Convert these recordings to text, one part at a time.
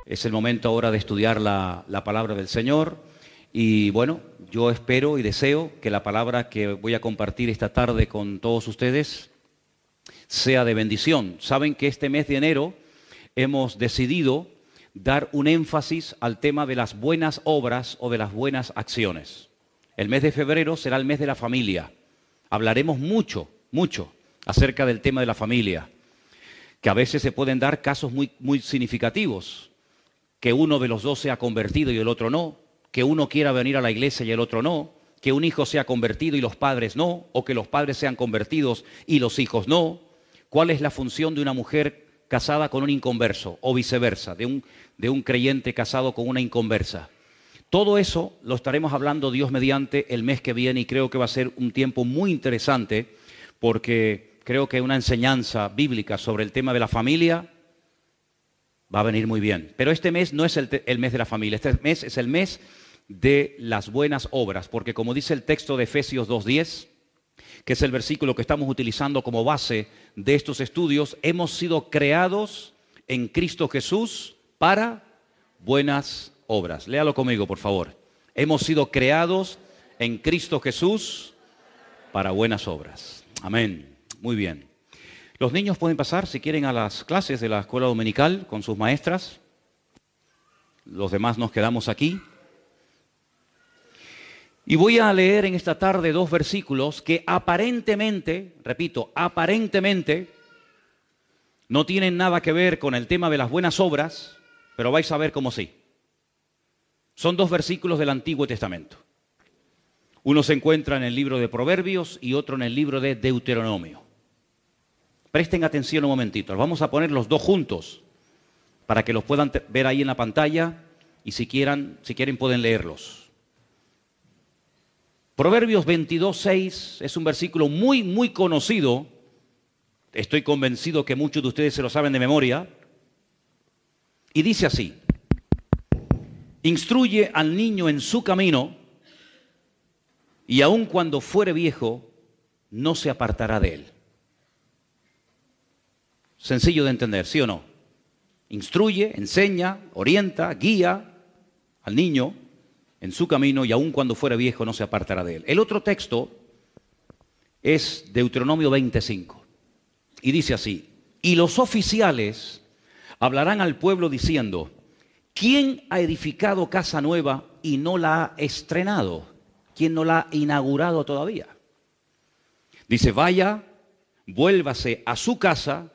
Es el momento ahora de estudiar la palabra del Señor y bueno, yo espero y deseo que la palabra que voy a compartir esta tarde con todos ustedes sea de bendición. Saben que este mes de enero hemos decidido dar un énfasis al tema de las buenas obras o de las buenas acciones. El mes de febrero será el mes de la familia. Hablaremos mucho acerca del tema de la familia, que a veces se pueden dar casos muy significativos. Que uno de los dos sea convertido y el otro no, que uno quiera venir a la iglesia y el otro no, que un hijo sea convertido y los padres no, o que los padres sean convertidos y los hijos no. ¿Cuál es la función de una mujer casada con un inconverso o viceversa, de un creyente casado con una inconversa? Todo eso lo estaremos hablando Dios mediante el mes que viene y creo que va a ser un tiempo muy interesante porque creo que una enseñanza bíblica sobre el tema de la familia va a venir muy bien. Pero este mes no es el mes de la familia, este mes es el mes de las buenas obras, porque como dice el texto de Efesios 2:10, que es el versículo que estamos utilizando como base de estos estudios, hemos sido creados en Cristo Jesús para buenas obras. Léalo conmigo, por favor. Hemos sido creados en Cristo Jesús para buenas obras. Amén. Muy bien. Los niños pueden pasar, si quieren, a las clases de la escuela dominical con sus maestras. Los demás nos quedamos aquí. Y voy a leer en esta tarde dos versículos que aparentemente, repito, aparentemente, no tienen nada que ver con el tema de las buenas obras, pero vais a ver cómo sí. Son dos versículos del Antiguo Testamento. Uno se encuentra en el libro de Proverbios y otro en el libro de Deuteronomio. Presten atención un momentito, los vamos a poner los dos juntos para que los puedan ver ahí en la pantalla y si quieren pueden leerlos. Proverbios 22:6 es un versículo muy conocido, estoy convencido que muchos de ustedes se lo saben de memoria, y dice así: instruye al niño en su camino y aun cuando fuere viejo no se apartará de él. Sencillo de entender, ¿sí o no? Instruye, enseña, orienta, guía al niño en su camino y aun cuando fuera viejo no se apartará de él. El otro texto es Deuteronomio 25 y dice así: y los oficiales hablarán al pueblo diciendo, ¿quién ha edificado casa nueva y no la ha estrenado? ¿Quién no la ha inaugurado todavía? Dice, vaya, vuélvase a su casa,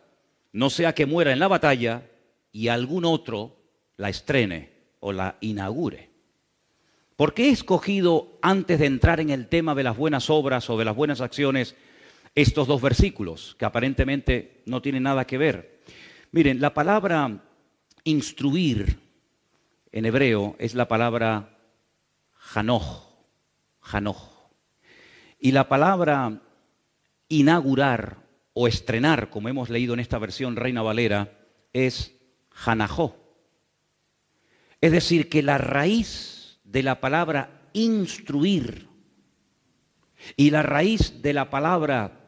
no sea que muera en la batalla y algún otro la estrene o la inaugure. ¿Por qué he escogido, antes de entrar en el tema de las buenas obras o de las buenas acciones, estos dos versículos que aparentemente no tienen nada que ver? Miren, la palabra instruir en hebreo es la palabra janoj. Y la palabra inaugurar o estrenar, como hemos leído en esta versión Reina Valera, es janajó. Es decir, que la raíz de la palabra instruir y la raíz de la palabra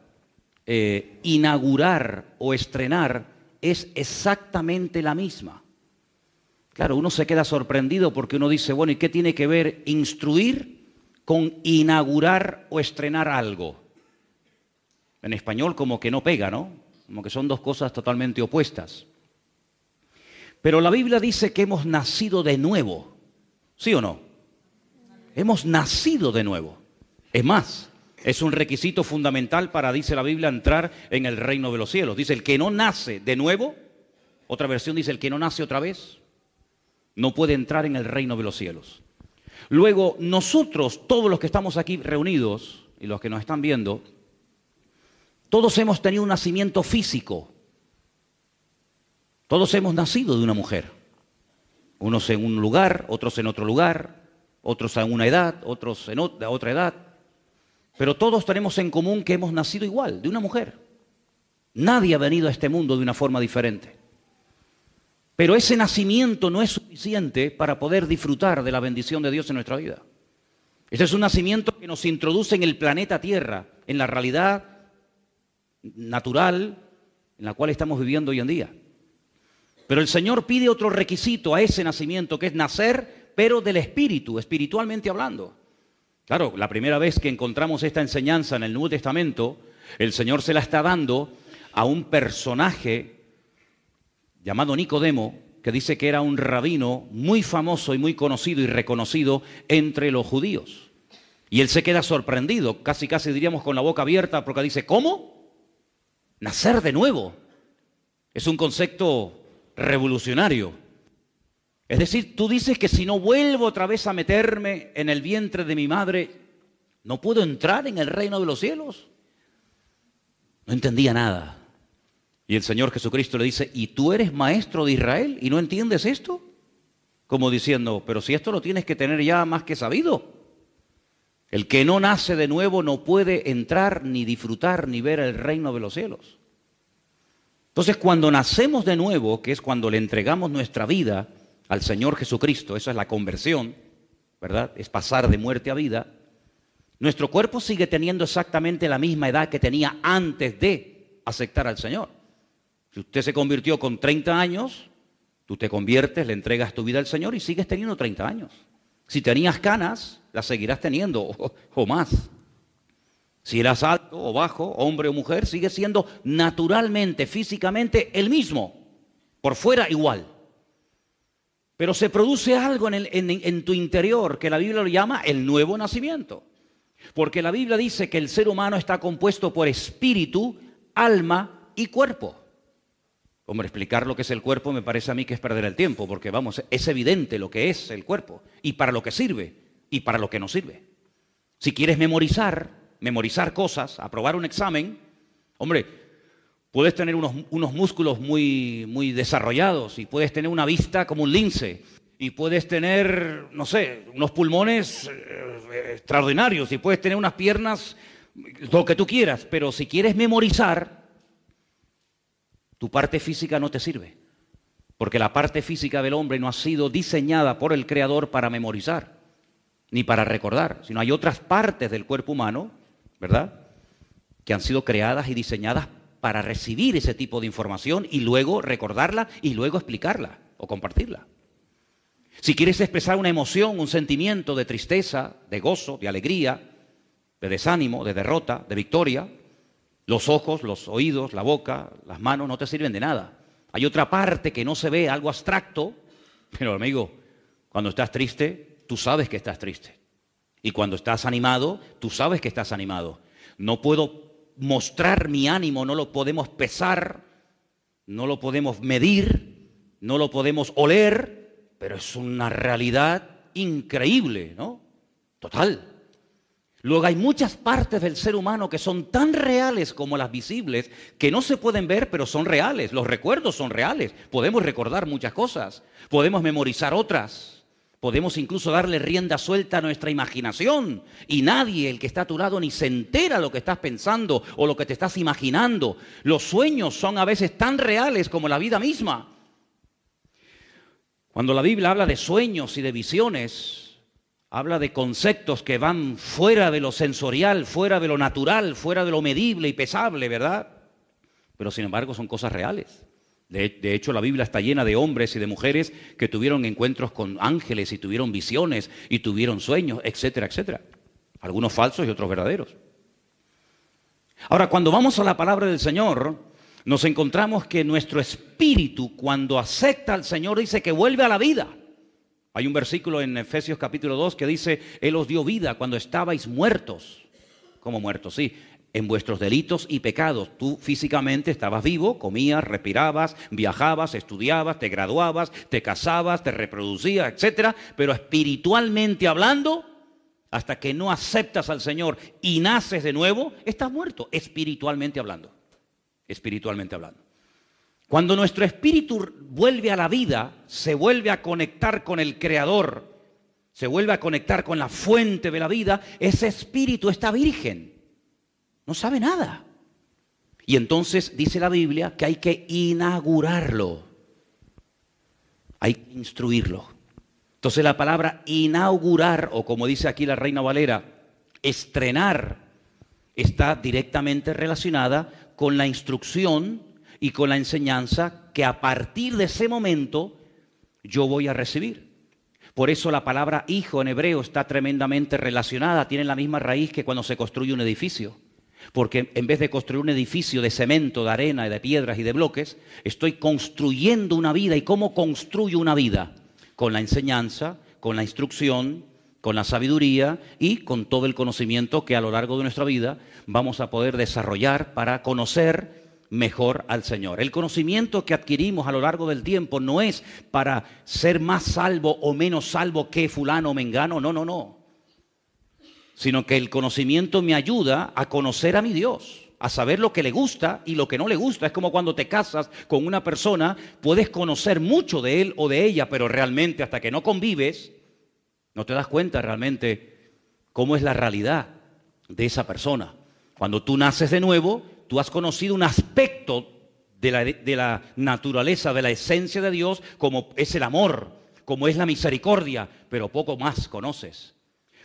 inaugurar o estrenar es exactamente la misma. Claro, uno se queda sorprendido porque uno dice, bueno, ¿y qué tiene que ver instruir con inaugurar o estrenar algo? En español como que no pega, ¿no? Como que son dos cosas totalmente opuestas. Pero la Biblia dice que hemos nacido de nuevo. ¿Sí o no? Hemos nacido de nuevo. Es más, es un requisito fundamental para, dice la Biblia, entrar en el reino de los cielos. Dice, el que no nace de nuevo, otra versión dice, el que no nace otra vez, no puede entrar en el reino de los cielos. Luego, nosotros, todos los que estamos aquí reunidos y los que nos están viendo, todos hemos tenido un nacimiento físico. Todos hemos nacido de una mujer. Unos en un lugar, otros en otro lugar, otros en una edad, otros en otra edad. Pero todos tenemos en común que hemos nacido igual, de una mujer. Nadie ha venido a este mundo de una forma diferente. Pero ese nacimiento no es suficiente para poder disfrutar de la bendición de Dios en nuestra vida. Ese es un nacimiento que nos introduce en el planeta Tierra, en la realidad natural, en la cual estamos viviendo hoy en día. Pero el Señor pide otro requisito a ese nacimiento, que es nacer, pero del Espíritu, espiritualmente hablando. Claro, la primera vez que encontramos esta enseñanza en el Nuevo Testamento, el Señor se la está dando a un personaje llamado Nicodemo, que dice que era un rabino muy famoso y muy conocido y reconocido entre los judíos. Y él se queda sorprendido, casi diríamos con la boca abierta, porque dice, ¿cómo? Nacer de nuevo. Es un concepto revolucionario. Es decir, tú dices que si no vuelvo otra vez a meterme en el vientre de mi madre, ¿no puedo entrar en el reino de los cielos? No entendía nada. Y el Señor Jesucristo le dice, ¿y tú eres maestro de Israel y no entiendes esto? Como diciendo, pero si esto lo tienes que tener ya más que sabido. El que no nace de nuevo no puede entrar, ni disfrutar, ni ver el reino de los cielos. Entonces, cuando nacemos de nuevo, que es cuando le entregamos nuestra vida al Señor Jesucristo, eso es la conversión, ¿verdad? Es pasar de muerte a vida. Nuestro cuerpo sigue teniendo exactamente la misma edad que tenía antes de aceptar al Señor. Si usted se convirtió con 30 años, tú te conviertes, le entregas tu vida al Señor y sigues teniendo 30 años. Si tenías canas, las seguirás teniendo o más. Si eras alto o bajo, hombre o mujer, sigues siendo naturalmente, físicamente el mismo, por fuera igual. Pero se produce algo en tu interior que la Biblia lo llama el nuevo nacimiento. Porque la Biblia dice que el ser humano está compuesto por espíritu, alma y cuerpo. Hombre, explicar lo que es el cuerpo me parece a mí que es perder el tiempo, porque vamos, es evidente lo que es el cuerpo, y para lo que sirve, y para lo que no sirve. Si quieres memorizar cosas, aprobar un examen, hombre, puedes tener unos músculos muy desarrollados, y puedes tener una vista como un lince, y puedes tener, no sé, unos pulmones extraordinarios, y puedes tener unas piernas, lo que tú quieras, pero si quieres memorizar, tu parte física no te sirve, porque la parte física del hombre no ha sido diseñada por el Creador para memorizar, ni para recordar, sino hay otras partes del cuerpo humano, ¿verdad?, que han sido creadas y diseñadas para recibir ese tipo de información y luego recordarla y luego explicarla o compartirla. Si quieres expresar una emoción, un sentimiento de tristeza, de gozo, de alegría, de desánimo, de derrota, de victoria, los ojos, los oídos, la boca, las manos no te sirven de nada. Hay otra parte que no se ve, algo abstracto, pero amigo, cuando estás triste, tú sabes que estás triste. Y cuando estás animado, tú sabes que estás animado. No puedo mostrar mi ánimo, no lo podemos pesar, no lo podemos medir, no lo podemos oler, pero es una realidad increíble, ¿no? Total. Luego hay muchas partes del ser humano que son tan reales como las visibles, que no se pueden ver, pero son reales. Los recuerdos son reales. Podemos recordar muchas cosas, podemos memorizar otras, podemos incluso darle rienda suelta a nuestra imaginación. Y nadie, el que está a tu lado, ni se entera lo que estás pensando o lo que te estás imaginando. Los sueños son a veces tan reales como la vida misma. Cuando la Biblia habla de sueños y de visiones, habla de conceptos que van fuera de lo sensorial, fuera de lo natural, fuera de lo medible y pesable, ¿verdad? Pero sin embargo son cosas reales. De hecho, la Biblia está llena de hombres y de mujeres que tuvieron encuentros con ángeles y tuvieron visiones y tuvieron sueños, etcétera, etcétera. Algunos falsos y otros verdaderos. Ahora, cuando vamos a la palabra del Señor, nos encontramos que nuestro espíritu, cuando acepta al Señor, dice que vuelve a la vida. Hay un versículo en Efesios capítulo 2 que dice, Él os dio vida cuando estabais muertos. ¿Cómo muertos? Sí, en vuestros delitos y pecados. Tú físicamente estabas vivo, comías, respirabas, viajabas, estudiabas, te graduabas, te casabas, te reproducías, etcétera. Pero espiritualmente hablando, hasta que no aceptas al Señor y naces de nuevo, estás muerto, espiritualmente hablando. Espiritualmente hablando. Cuando nuestro espíritu vuelve a la vida, se vuelve a conectar con el Creador, se vuelve a conectar con la fuente de la vida, ese espíritu está virgen, no sabe nada. Y entonces dice la Biblia que hay que inaugurarlo, hay que instruirlo. Entonces la palabra inaugurar, o como dice aquí la Reina Valera, estrenar, está directamente relacionada con la instrucción y con la enseñanza que a partir de ese momento yo voy a recibir. Por eso la palabra hijo en hebreo está tremendamente relacionada, tiene la misma raíz que cuando se construye un edificio. Porque en vez de construir un edificio de cemento, de arena, de piedras y de bloques, estoy construyendo una vida. ¿Y cómo construyo una vida? Con la enseñanza, con la instrucción, con la sabiduría y con todo el conocimiento que a lo largo de nuestra vida vamos a poder desarrollar para conocer mejor al Señor. El conocimiento que adquirimos a lo largo del tiempo no es para ser más salvo o menos salvo que fulano o mengano, no. Sino que el conocimiento me ayuda a conocer a mi Dios, a saber lo que le gusta y lo que no le gusta. Es como cuando te casas con una persona, puedes conocer mucho de él o de ella, pero realmente hasta que no convives, no te das cuenta realmente cómo es la realidad de esa persona. Cuando tú naces de nuevo, tú has conocido un aspecto de la naturaleza, de la esencia de Dios, como es el amor, como es la misericordia, pero poco más conoces.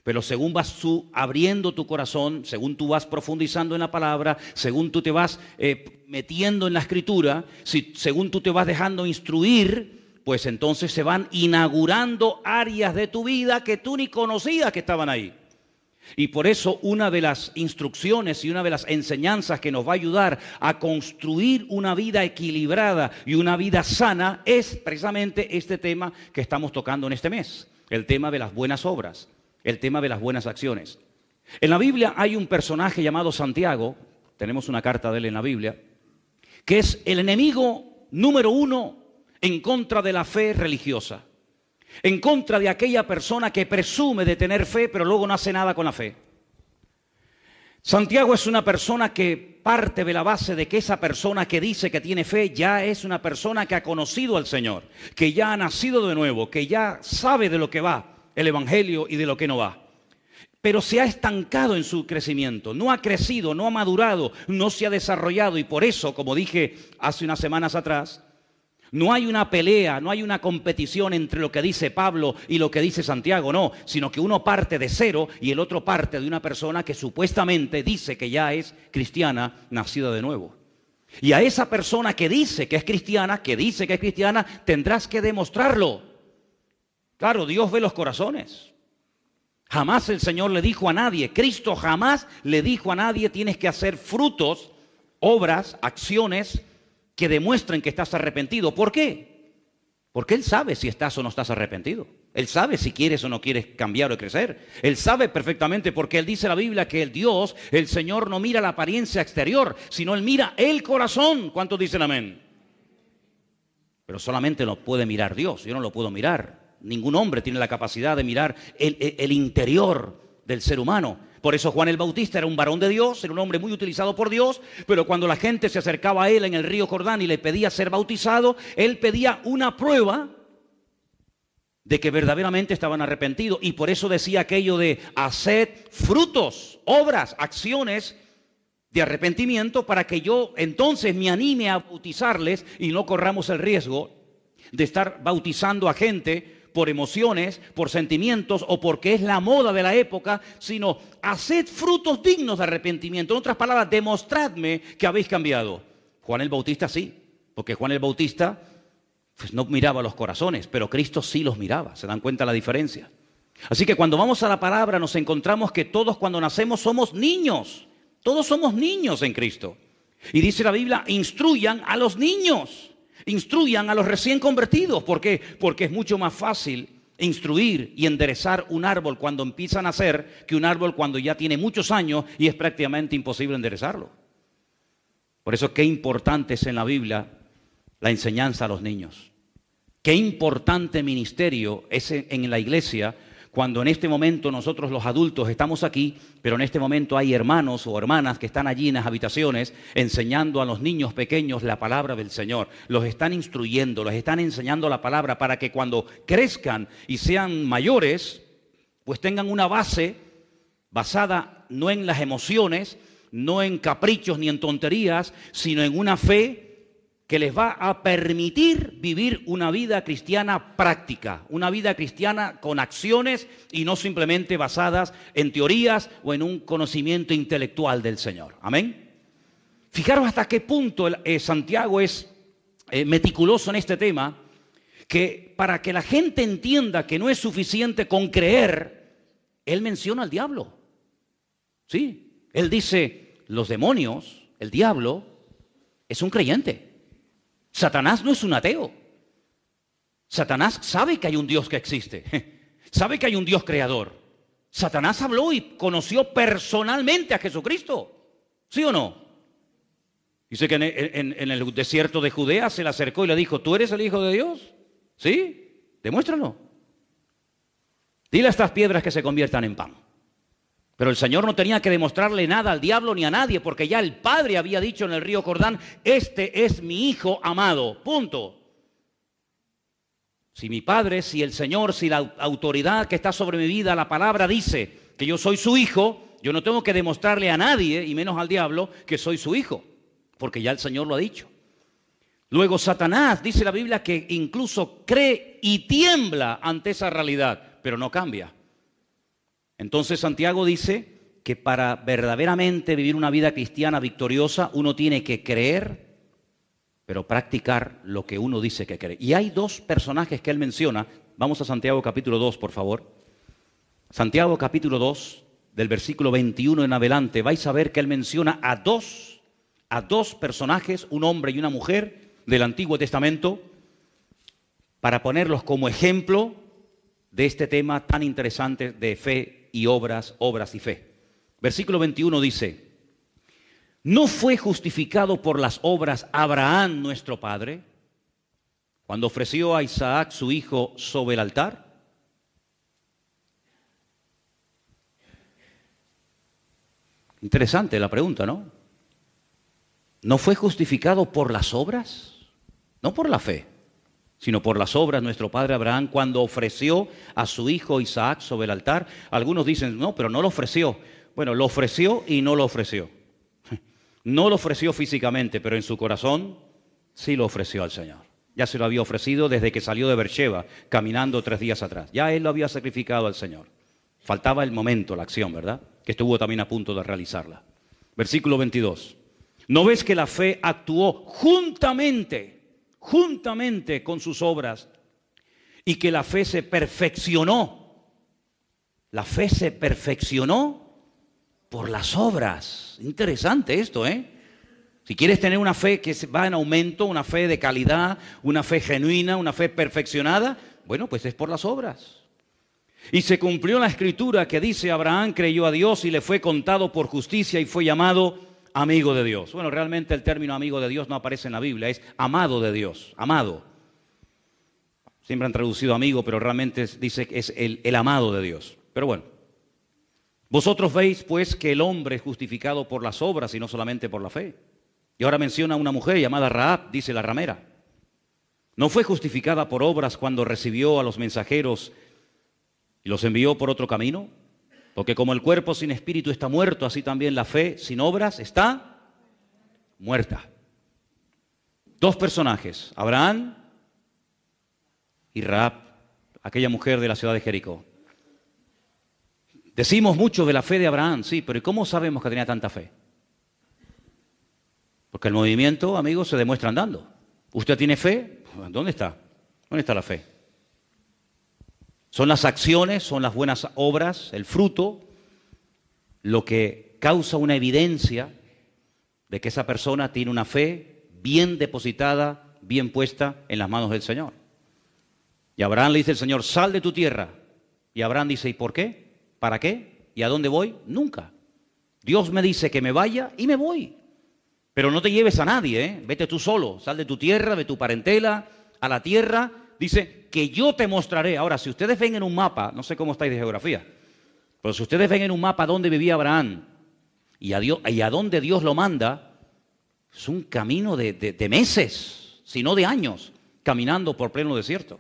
Pero según vas tú abriendo tu corazón, según tú vas profundizando en la palabra, según tú te vas metiendo en la escritura, según tú te vas dejando instruir, pues entonces se van inaugurando áreas de tu vida que tú ni conocías que estaban ahí. Y por eso una de las instrucciones y una de las enseñanzas que nos va a ayudar a construir una vida equilibrada y una vida sana es precisamente este tema que estamos tocando en este mes, el tema de las buenas obras, el tema de las buenas acciones. En la Biblia hay un personaje llamado Santiago, tenemos una carta de él en la Biblia, que es el enemigo número uno en contra de la fe religiosa. En contra de aquella persona que presume de tener fe, pero luego no hace nada con la fe. Santiago es una persona que parte de la base de que esa persona que dice que tiene fe ya es una persona que ha conocido al Señor, que ya ha nacido de nuevo, que ya sabe de lo que va el Evangelio y de lo que no va. Pero se ha estancado en su crecimiento, no ha crecido, no ha madurado, no se ha desarrollado y por eso, como dije hace unas semanas atrás, no hay una pelea, no hay una competición entre lo que dice Pablo y lo que dice Santiago, no, sino que uno parte de cero y el otro parte de una persona que supuestamente dice que ya es cristiana, nacida de nuevo. Y a esa persona que dice que es cristiana, tendrás que demostrarlo. Claro, Dios ve los corazones. Jamás el Señor le dijo a nadie, Cristo jamás le dijo a nadie, tienes que hacer frutos, obras, acciones que demuestren que estás arrepentido. ¿Por qué? Porque Él sabe si estás o no estás arrepentido. Él sabe si quieres o no quieres cambiar o crecer. Él sabe perfectamente porque Él dice en la Biblia que el Dios, el Señor, no mira la apariencia exterior, sino Él mira el corazón. ¿Cuántos dicen amén? Pero solamente lo puede mirar Dios, yo no lo puedo mirar. Ningún hombre tiene la capacidad de mirar el interior del ser humano. Por eso Juan el Bautista era un varón de Dios, era un hombre muy utilizado por Dios, pero cuando la gente se acercaba a él en el río Jordán y le pedía ser bautizado, él pedía una prueba de que verdaderamente estaban arrepentidos. Y por eso decía aquello de haced frutos, obras, acciones de arrepentimiento para que yo entonces me anime a bautizarles y no corramos el riesgo de estar bautizando a gente por emociones, por sentimientos o porque es la moda de la época, sino haced frutos dignos de arrepentimiento. En otras palabras, demostradme que habéis cambiado. Juan el Bautista sí, porque Juan el Bautista pues, no miraba los corazones, pero Cristo sí los miraba. ¿Se dan cuenta la diferencia? Así que cuando vamos a la palabra nos encontramos que todos cuando nacemos somos niños. Todos somos niños en Cristo. Y dice la Biblia, instruyan a los niños. Instruyan a los recién convertidos. ¿Por qué? Porque es mucho más fácil instruir y enderezar un árbol cuando empieza a nacer que un árbol cuando ya tiene muchos años y es prácticamente imposible enderezarlo. Por eso qué importante es en la Biblia la enseñanza a los niños. Qué importante ministerio es en la iglesia cuando en este momento nosotros los adultos estamos aquí, pero en este momento hay hermanos o hermanas que están allí en las habitaciones enseñando a los niños pequeños la palabra del Señor. Los están instruyendo, los están enseñando la palabra para que cuando crezcan y sean mayores, pues tengan una base basada no en las emociones, no en caprichos ni en tonterías, sino en una fe que les va a permitir vivir una vida cristiana práctica, una vida cristiana con acciones y no simplemente basadas en teorías o en un conocimiento intelectual del Señor. Amén. Fijaros hasta qué punto Santiago es meticuloso en este tema, que para que la gente entienda que no es suficiente con creer, él menciona al diablo. Sí, él dice, los demonios, el diablo, es un creyente. Satanás no es un ateo. Satanás sabe que hay un Dios que existe, sabe que hay un Dios creador. Satanás habló y conoció personalmente a Jesucristo, ¿sí o no? Dice que en el desierto de Judea se le acercó y le dijo, ¿tú eres el Hijo de Dios? ¿Sí? Demuéstralo. Dile a estas piedras que se conviertan en pan. Pero el Señor no tenía que demostrarle nada al diablo ni a nadie, porque ya el Padre había dicho en el río Jordán, este es mi Hijo amado, punto. Si mi Padre, si el Señor, si la autoridad que está sobre mi vida, la palabra dice que yo soy su hijo, yo no tengo que demostrarle a nadie, y menos al diablo, que soy su hijo, porque ya el Señor lo ha dicho. Luego Satanás, dice la Biblia, que incluso cree y tiembla ante esa realidad, pero no cambia. Entonces Santiago dice que para verdaderamente vivir una vida cristiana victoriosa, uno tiene que creer, pero practicar lo que uno dice que cree. Y hay dos personajes que él menciona. Vamos a Santiago capítulo 2, por favor. Santiago capítulo 2, del versículo 21 en adelante, vais a ver que él menciona a dos personajes, un hombre y una mujer del Antiguo Testamento, para ponerlos como ejemplo de este tema tan interesante de fe y obras y fe. Versículo 21 dice, ¿no fue justificado por las obras Abraham nuestro padre cuando ofreció a Isaac su hijo sobre el altar? Interesante la pregunta, ¿no? ¿No fue justificado por las obras? No por la fe, sino por las obras nuestro padre Abraham cuando ofreció a su hijo Isaac sobre el altar. Algunos dicen, no, pero no lo ofreció. Bueno, lo ofreció y no lo ofreció. No lo ofreció físicamente, pero en su corazón sí lo ofreció al Señor. Ya se lo había ofrecido desde que salió de Beersheba, caminando 3 días atrás. Ya él lo había sacrificado al Señor. Faltaba el momento, la acción, ¿verdad? Que estuvo también a punto de realizarla. Versículo 22. ¿No ves que la fe actuó juntamente con sus obras y que la fe se perfeccionó? La fe se perfeccionó por las obras. Interesante esto, ¿eh? Si quieres tener una fe que va en aumento, una fe de calidad, una fe genuina, una fe perfeccionada, bueno, pues es por las obras. Y se cumplió la escritura que dice, Abraham creyó a Dios y le fue contado por justicia y fue llamado amigo de Dios. Bueno, realmente el término amigo de Dios no aparece en la Biblia, es amado de Dios, amado. Siempre han traducido amigo, pero realmente dice que es el amado de Dios. Pero bueno, vosotros veis pues que el hombre es justificado por las obras y no solamente por la fe. Y ahora menciona a una mujer llamada Rahab, dice la ramera. ¿No fue justificada por obras cuando recibió a los mensajeros y los envió por otro camino? Porque como el cuerpo sin espíritu está muerto, así también la fe sin obras está muerta. Dos personajes, Abraham y Rahab, aquella mujer de la ciudad de Jericó. Decimos mucho de la fe de Abraham, sí, pero ¿y cómo sabemos que tenía tanta fe? Porque el movimiento, amigos, se demuestra andando. ¿Usted tiene fe? ¿Dónde está? ¿Dónde está la fe? Son las acciones, son las buenas obras, el fruto, lo que causa una evidencia de que esa persona tiene una fe bien depositada, bien puesta en las manos del Señor. Y a Abraham le dice el Señor, sal de tu tierra. Y Abraham dice, ¿y por qué? ¿Para qué? ¿Y a dónde voy? Nunca. Dios me dice que me vaya y me voy. Pero no te lleves a nadie, ¿eh? Vete tú solo, sal de tu tierra, de tu parentela, a la tierra. Dice que yo te mostraré. Ahora, si ustedes ven en un mapa, no sé cómo estáis de geografía, pero si ustedes ven en un mapa dónde vivía Abraham y a dónde Dios lo manda, es un camino de meses, si no de años, caminando por pleno desierto.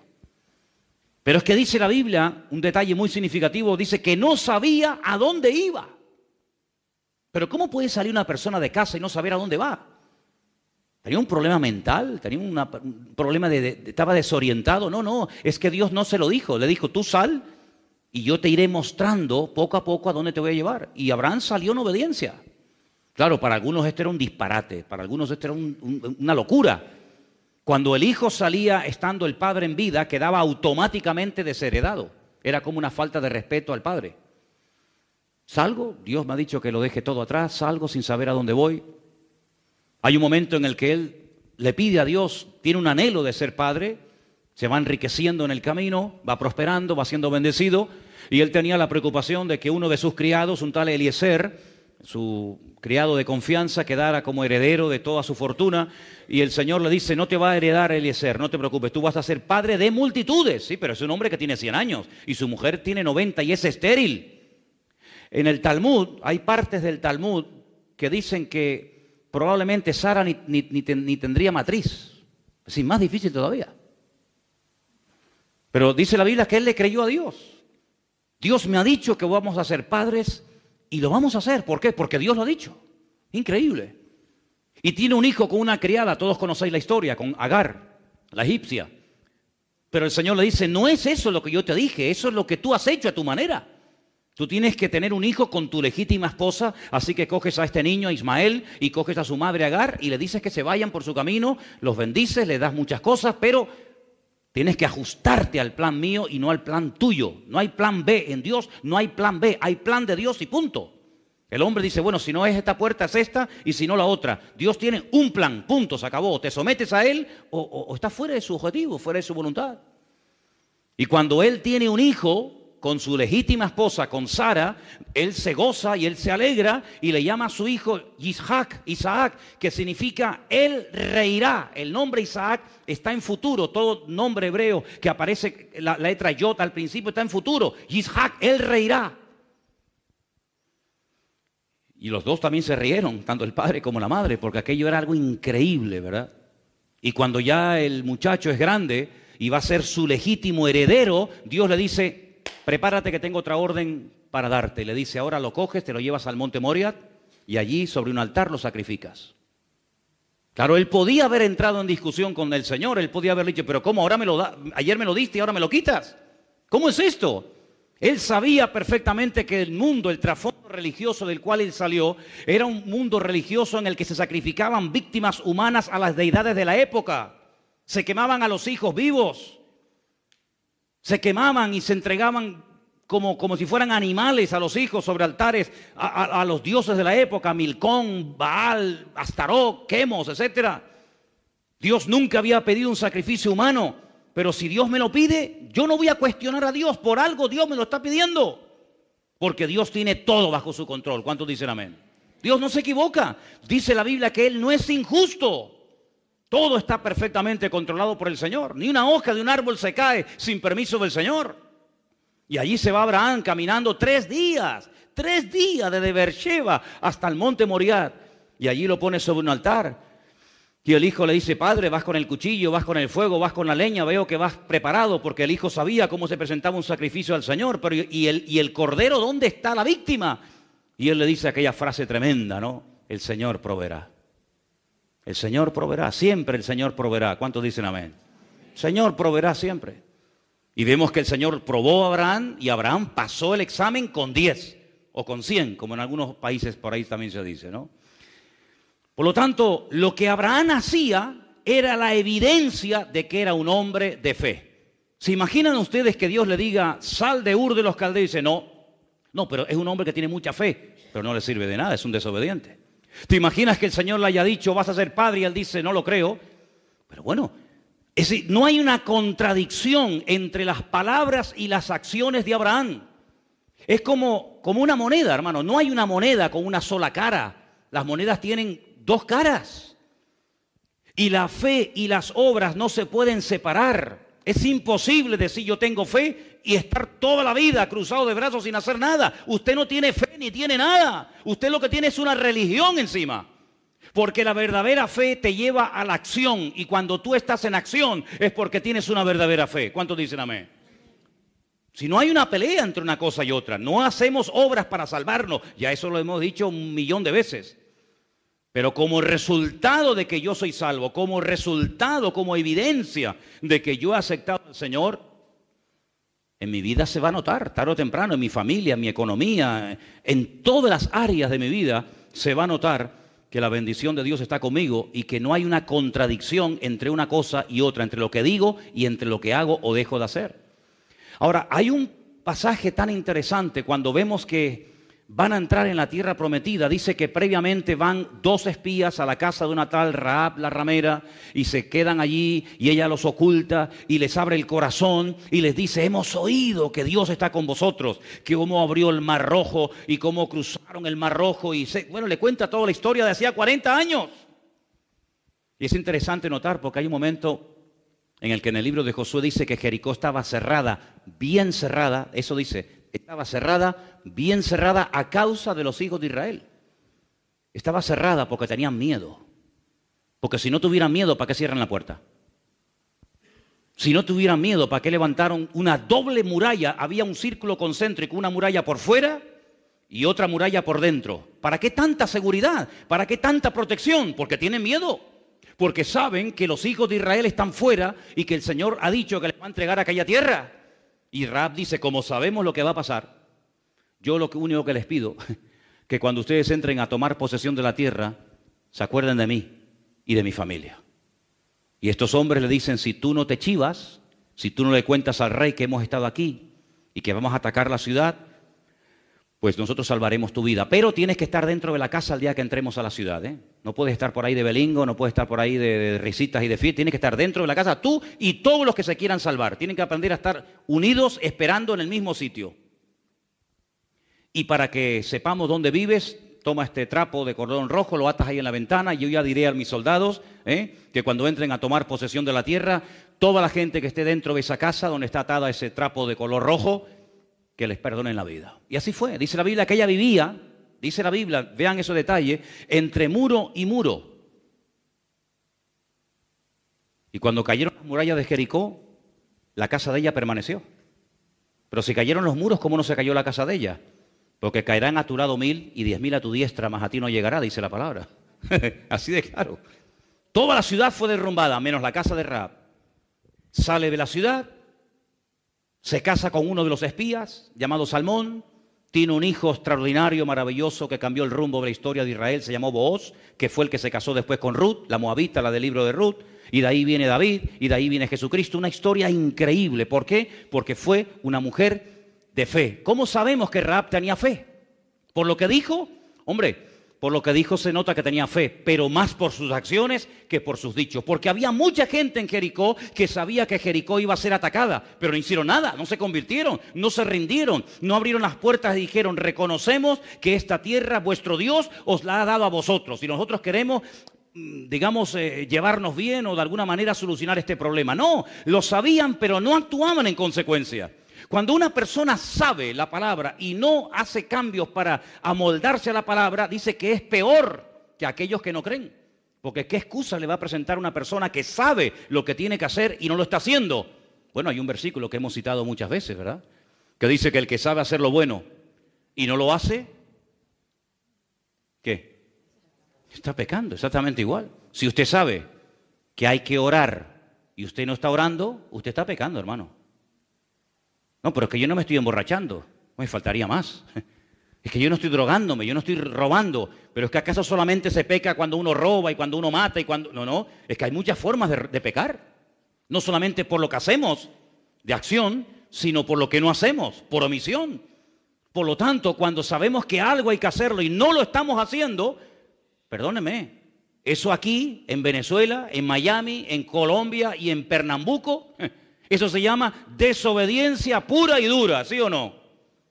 Pero es que dice la Biblia, un detalle muy significativo, dice que no sabía a dónde iba. Pero ¿cómo puede salir una persona de casa y no saber a dónde va? ¿Tenía un problema mental? ¿Tenía un problema estaba desorientado? No, es que Dios no se lo dijo. Le dijo, tú sal y yo te iré mostrando poco a poco a dónde te voy a llevar. Y Abraham salió en obediencia. Claro, para algunos esto era un disparate, para algunos esto era una locura. Cuando el hijo salía estando el padre en vida, quedaba automáticamente desheredado. Era como una falta de respeto al padre. Salgo, Dios me ha dicho que lo deje todo atrás, salgo sin saber a dónde voy. Hay un momento en el que él le pide a Dios, tiene un anhelo de ser padre, se va enriqueciendo en el camino, va prosperando, va siendo bendecido, y él tenía la preocupación de que uno de sus criados, un tal Eliezer, su criado de confianza, quedara como heredero de toda su fortuna, y el Señor le dice, no te va a heredar Eliezer, no te preocupes, tú vas a ser padre de multitudes. Sí, pero es un hombre que tiene 100 años, y su mujer tiene 90 y es estéril. En el Talmud, hay partes del Talmud que dicen que probablemente Sara ni tendría matriz. Es decir, más difícil todavía. Pero dice la Biblia que él le creyó a Dios. Dios me ha dicho que vamos a ser padres y lo vamos a hacer. ¿Por qué? Porque Dios lo ha dicho. Increíble. Y tiene un hijo con una criada, todos conocéis la historia, con Agar, la egipcia. Pero el Señor le dice, no es eso lo que yo te dije, eso es lo que tú has hecho a tu manera. Tú tienes que tener un hijo con tu legítima esposa, así que coges a este niño, a Ismael, y coges a su madre Agar, y le dices que se vayan por su camino, los bendices, le das muchas cosas, pero tienes que ajustarte al plan mío y no al plan tuyo. No hay plan B en Dios, no hay plan B, hay plan de Dios y punto. El hombre dice, bueno, si no es esta puerta es esta, y si no la otra. Dios tiene un plan, punto, se acabó. Te sometes a él o estás fuera de su objetivo, fuera de su voluntad. Y cuando él tiene un hijo con su legítima esposa, con Sara, él se goza y él se alegra y le llama a su hijo Isaac, que significa él reirá. El nombre Isaac está en futuro, todo nombre hebreo que aparece, la letra Yod al principio está en futuro. Isaac, él reirá. Y los dos también se rieron, tanto el padre como la madre, porque aquello era algo increíble, ¿verdad? Y cuando ya el muchacho es grande y va a ser su legítimo heredero, Dios le dice, prepárate que tengo otra orden para darte. Le dice, ahora lo coges, te lo llevas al monte Moriah y allí sobre un altar lo sacrificas. Claro, él podía haber entrado en discusión con el Señor, él podía haber dicho, pero ¿cómo ahora ayer me lo diste y ahora me lo quitas? ¿Cómo es esto? Él sabía perfectamente que el mundo, el trasfondo religioso del cual él salió, era un mundo religioso en el que se sacrificaban víctimas humanas a las deidades de la época. Se quemaban a los hijos vivos. Se quemaban y se entregaban como si fueran animales a los hijos sobre altares a los dioses de la época, Milcón, Baal, Astarot, Quemos, etc. Dios nunca había pedido un sacrificio humano, pero si Dios me lo pide, yo no voy a cuestionar a Dios, por algo Dios me lo está pidiendo, porque Dios tiene todo bajo su control. ¿Cuántos dicen amén? Dios no se equivoca, dice la Biblia que Él no es injusto. Todo está perfectamente controlado por el Señor. Ni una hoja de un árbol se cae sin permiso del Señor. Y allí se va Abraham caminando 3 días desde Beersheba hasta el monte Moriah. Y allí lo pone sobre un altar. Y el hijo le dice, padre, vas con el cuchillo, vas con el fuego, vas con la leña, veo que vas preparado, porque el hijo sabía cómo se presentaba un sacrificio al Señor. Pero ¿y el cordero dónde está la víctima? Y él le dice aquella frase tremenda, ¿no? El Señor proveerá. El Señor proveerá, siempre el Señor proveerá. ¿Cuántos dicen amén? El Señor proveerá siempre. Y vemos que el Señor probó a Abraham y Abraham pasó el examen con 10 o con 100, como en algunos países por ahí también se dice, ¿no? Por lo tanto, lo que Abraham hacía era la evidencia de que era un hombre de fe. ¿Se imaginan ustedes que Dios le diga, sal de Ur de los Caldeos? Y dice, no, pero es un hombre que tiene mucha fe, pero no le sirve de nada, es un desobediente. ¿Te imaginas que el Señor le haya dicho, vas a ser padre? Y él dice, no lo creo. Pero bueno, es decir, no hay una contradicción entre las palabras y las acciones de Abraham. Es como una moneda, hermano. No hay una moneda con una sola cara. Las monedas tienen 2 caras. Y la fe y las obras no se pueden separar. Es imposible decir yo tengo fe y estar toda la vida cruzado de brazos sin hacer nada. Usted no tiene fe ni tiene nada. Usted lo que tiene es una religión encima. Porque la verdadera fe te lleva a la acción. Y cuando tú estás en acción es porque tienes una verdadera fe. ¿Cuántos dicen amén? Si no hay una pelea entre una cosa y otra, no hacemos obras para salvarnos. Ya eso lo hemos dicho 1.000.000 de veces. Pero como resultado de que yo soy salvo, como resultado, como evidencia de que yo he aceptado al Señor, en mi vida se va a notar, tarde o temprano, en mi familia, en mi economía, en todas las áreas de mi vida, se va a notar que la bendición de Dios está conmigo y que no hay una contradicción entre una cosa y otra, entre lo que digo y entre lo que hago o dejo de hacer. Ahora, hay un pasaje tan interesante cuando vemos que van a entrar en la tierra prometida. Dice que previamente van 2 espías a la casa de una tal Rahab la ramera y se quedan allí y ella los oculta y les abre el corazón y les dice: hemos oído que Dios está con vosotros, que cómo abrió el Mar Rojo y cómo cruzaron el Mar Rojo y bueno, le cuenta toda la historia de hacía 40 años. Y es interesante notar porque hay un momento en el que en el libro de Josué dice que Jericó estaba cerrada, bien cerrada, eso dice, estaba cerrada, bien cerrada a causa de los hijos de Israel. Estaba cerrada porque tenían miedo. Porque si no tuvieran miedo, ¿para qué cierran la puerta? Si no tuvieran miedo, ¿para qué levantaron una doble muralla? Había un círculo concéntrico, una muralla por fuera y otra muralla por dentro. ¿Para qué tanta seguridad? ¿Para qué tanta protección? Porque tienen miedo. Porque saben que los hijos de Israel están fuera y que el Señor ha dicho que les va a entregar aquella tierra. Y Rahab dice: como sabemos lo que va a pasar, yo lo único que les pido, que cuando ustedes entren a tomar posesión de la tierra, se acuerden de mí y de mi familia. Y estos hombres le dicen: si tú no te chivas, si tú no le cuentas al rey que hemos estado aquí y que vamos a atacar la ciudad, pues nosotros salvaremos tu vida. Pero tienes que estar dentro de la casa el día que entremos a la ciudad, ¿eh? No puedes estar por ahí de belingo, no puedes estar por ahí de risitas y de fiestas. Tienes que estar dentro de la casa, tú y todos los que se quieran salvar. Tienen que aprender a estar unidos, esperando en el mismo sitio. Y para que sepamos dónde vives, toma este trapo de cordón rojo, lo atas ahí en la ventana, y yo ya diré a mis soldados que cuando entren a tomar posesión de la tierra, toda la gente que esté dentro de esa casa donde está atada ese trapo de color rojo, que les perdonen la vida. Y así fue. Dice la Biblia que ella vivía, dice la Biblia, vean esos detalles, entre muro y muro. Y cuando cayeron las murallas de Jericó, la casa de ella permaneció. Pero si cayeron los muros, ¿cómo no se cayó la casa de ella? Porque caerán a tu lado 1000 y 10.000 a tu diestra, mas a ti no llegará, dice la palabra. Así de claro. Toda la ciudad fue derrumbada, menos la casa de Rahab. Sale de la ciudad, se casa con uno de los espías, llamado Salmón, tiene un hijo extraordinario, maravilloso, que cambió el rumbo de la historia de Israel, se llamó Booz, que fue el que se casó después con Ruth, la moabita, la del libro de Ruth, y de ahí viene David, y de ahí viene Jesucristo, una historia increíble. ¿Por qué? Porque fue una mujer de fe. ¿Cómo sabemos que Rahab tenía fe? ¿Por lo que dijo? Hombre, por lo que dijo se nota que tenía fe, pero más por sus acciones que por sus dichos. Porque había mucha gente en Jericó que sabía que Jericó iba a ser atacada, pero no hicieron nada, no se convirtieron, no se rindieron, no abrieron las puertas y dijeron: reconocemos que esta tierra, vuestro Dios, os la ha dado a vosotros y nosotros queremos, digamos, llevarnos bien o de alguna manera solucionar este problema. No, lo sabían, pero no actuaban en consecuencia. Cuando una persona sabe la palabra y no hace cambios para amoldarse a la palabra, dice que es peor que aquellos que no creen. Porque ¿qué excusa le va a presentar una persona que sabe lo que tiene que hacer y no lo está haciendo? Bueno, hay un versículo que hemos citado muchas veces, ¿verdad? Que dice que el que sabe hacer lo bueno y no lo hace, ¿qué? Está pecando, exactamente igual. Si usted sabe que hay que orar y usted no está orando, usted está pecando, hermano. No, pero es que yo no me estoy emborrachando, me faltaría más. Es que yo no estoy drogándome, yo no estoy robando, pero es que ¿acaso solamente se peca cuando uno roba y cuando uno mata y cuando...? No, no, es que hay muchas formas de pecar. No solamente por lo que hacemos de acción, sino por lo que no hacemos, por omisión. Por lo tanto, cuando sabemos que algo hay que hacerlo y no lo estamos haciendo, perdóneme, eso aquí, en Venezuela, en Miami, en Colombia y en Pernambuco... Eso se llama desobediencia pura y dura, ¿sí o no?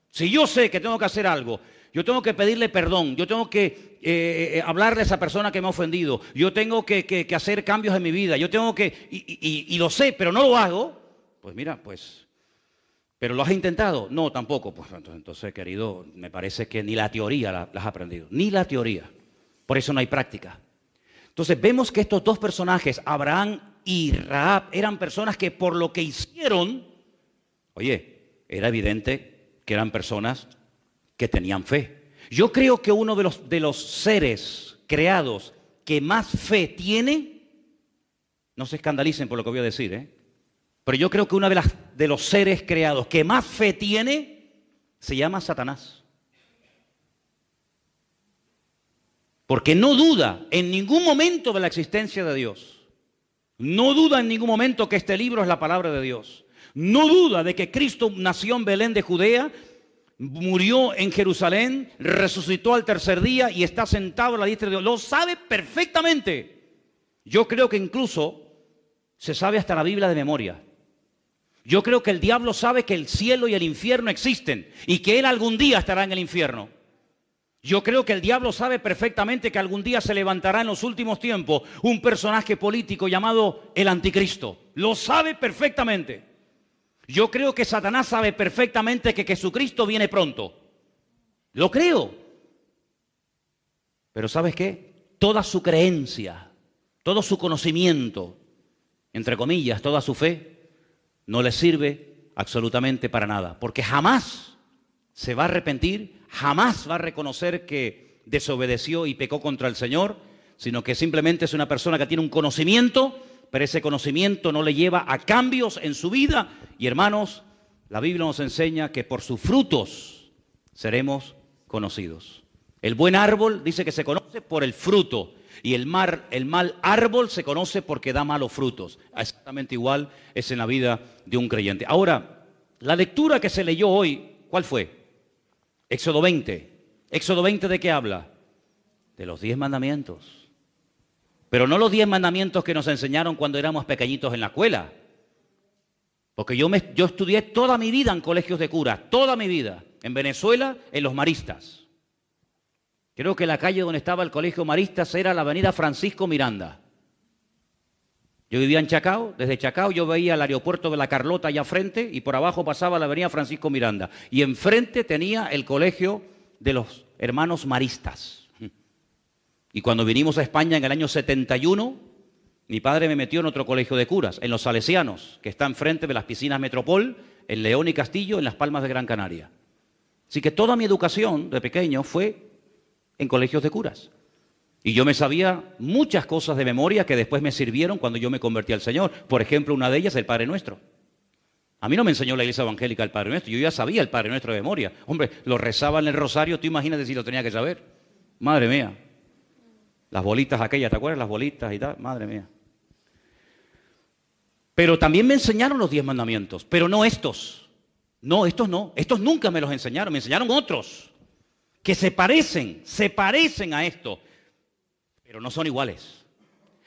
Si yo sé que tengo que hacer algo, yo tengo que pedirle perdón, yo tengo que hablarle a esa persona que me ha ofendido, yo tengo que hacer cambios en mi vida, yo tengo que, y lo sé, pero no lo hago, pues mira, pues, ¿pero lo has intentado? No, tampoco. Pues entonces, querido, me parece que ni la teoría la has aprendido, ni la teoría. Por eso no hay práctica. Entonces vemos que estos dos personajes, Abraham y Rahab, eran personas que por lo que hicieron, oye, era evidente que eran personas que tenían fe. Yo creo que uno de los seres creados que más fe tiene, no se escandalicen por lo que voy a decir, pero yo creo que uno de los seres creados que más fe tiene se llama Satanás. Porque no duda en ningún momento de la existencia de Dios. No duda en ningún momento que este libro es la palabra de Dios. No duda de que Cristo nació en Belén de Judea, murió en Jerusalén, resucitó al tercer día y está sentado a la diestra de Dios. Lo sabe perfectamente. Yo creo que incluso se sabe hasta la Biblia de memoria. Yo creo que el diablo sabe que el cielo y el infierno existen y que él algún día estará en el infierno. Yo creo que el diablo sabe perfectamente que algún día se levantará en los últimos tiempos un personaje político llamado el anticristo. Lo sabe perfectamente. Yo creo que Satanás sabe perfectamente que Jesucristo viene pronto. Lo creo. Pero ¿sabes qué? Toda su creencia, todo su conocimiento, entre comillas, toda su fe, no le sirve absolutamente para nada. Porque jamás se va a arrepentir, jamás va a reconocer que desobedeció y pecó contra el Señor, sino que simplemente es una persona que tiene un conocimiento, pero ese conocimiento no le lleva a cambios en su vida. Y hermanos, la Biblia nos enseña que por sus frutos seremos conocidos. El buen árbol dice que se conoce por el fruto, y el mal árbol se conoce porque da malos frutos. Exactamente igual es en la vida de un creyente. Ahora, la lectura que se leyó hoy, ¿cuál fue? Éxodo 20. ¿Éxodo 20 de qué habla? De los 10 mandamientos. Pero no los 10 mandamientos que nos enseñaron cuando éramos pequeñitos en la escuela. Porque yo estudié toda mi vida en colegios de curas, toda mi vida. En Venezuela, en los maristas. Creo que la calle donde estaba el colegio maristas era la avenida Francisco Miranda. Yo vivía en Chacao, desde Chacao yo veía el aeropuerto de La Carlota allá frente y por abajo pasaba la avenida Francisco Miranda. Y enfrente tenía el colegio de los hermanos maristas. Y cuando vinimos a España en el año 71, mi padre me metió en otro colegio de curas, en los Salesianos, que está enfrente de las piscinas Metropol, en León y Castillo, en Las Palmas de Gran Canaria. Así que toda mi educación de pequeño fue en colegios de curas. Y yo me sabía muchas cosas de memoria que después me sirvieron cuando yo me convertí al Señor. Por ejemplo, una de ellas, el Padre Nuestro. A mí no me enseñó la Iglesia Evangélica el Padre Nuestro, yo ya sabía el Padre Nuestro de memoria. Hombre, lo rezaba en el rosario, tú imagínate si lo tenía que saber. Madre mía. Las bolitas aquellas, ¿te acuerdas? Las bolitas y tal, madre mía. Pero también me enseñaron los 10 mandamientos, pero no estos. No, estos no. Estos nunca me los enseñaron, me enseñaron otros que se parecen a esto, pero no son iguales.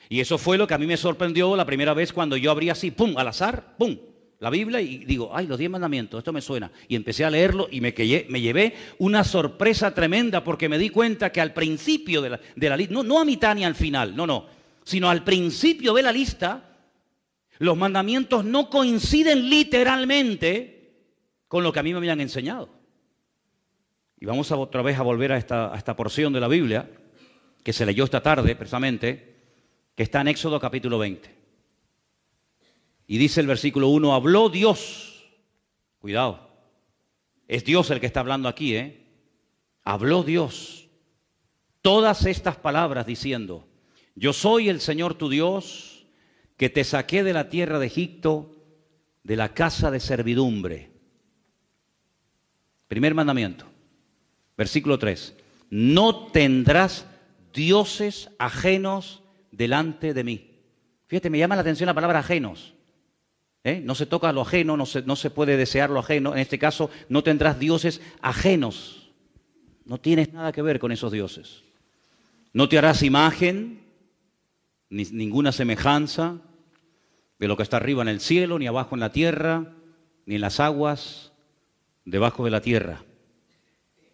Y eso fue lo que a mí me sorprendió la primera vez cuando yo abrí así, pum, al azar, pum, la Biblia y digo, ay, los 10 mandamientos, esto me suena. Y empecé a leerlo y me llevé una sorpresa tremenda porque me di cuenta que al principio de la lista, no a mitad ni al final, no, sino al principio de la lista, los mandamientos no coinciden literalmente con lo que a mí me habían enseñado. Y vamos otra vez a volver a esta porción de la Biblia que se leyó esta tarde, precisamente, que está en Éxodo capítulo 20. Y dice el versículo 1, habló Dios. Cuidado, es Dios el que está hablando aquí, ¿eh? Habló Dios todas estas palabras diciendo, yo soy el Señor tu Dios, que te saqué de la tierra de Egipto, de la casa de servidumbre. Primer mandamiento. Versículo 3, no tendrás dioses ajenos delante de mí. Fíjate, me llama la atención la palabra ajenos. No se toca lo ajeno, no se puede desear lo ajeno. En este caso, no tendrás dioses ajenos. No tienes nada que ver con esos dioses. No te harás imagen, ni ninguna semejanza de lo que está arriba en el cielo, ni abajo en la tierra, ni en las aguas debajo de la tierra.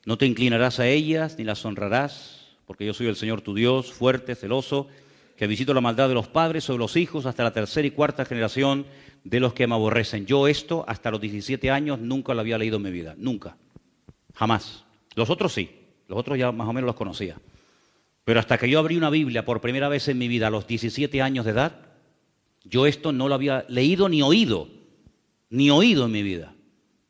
No te inclinarás a ellas, ni las honrarás, porque yo soy el Señor tu Dios, fuerte, celoso, que visito la maldad de los padres sobre los hijos hasta la tercera y cuarta generación de los que me aborrecen. Yo esto, hasta los 17 años, nunca lo había leído en mi vida, nunca, jamás. Los otros sí, los otros ya más o menos los conocía. Pero hasta que yo abrí una Biblia por primera vez en mi vida a los 17 años de edad, yo esto no lo había leído ni oído en mi vida.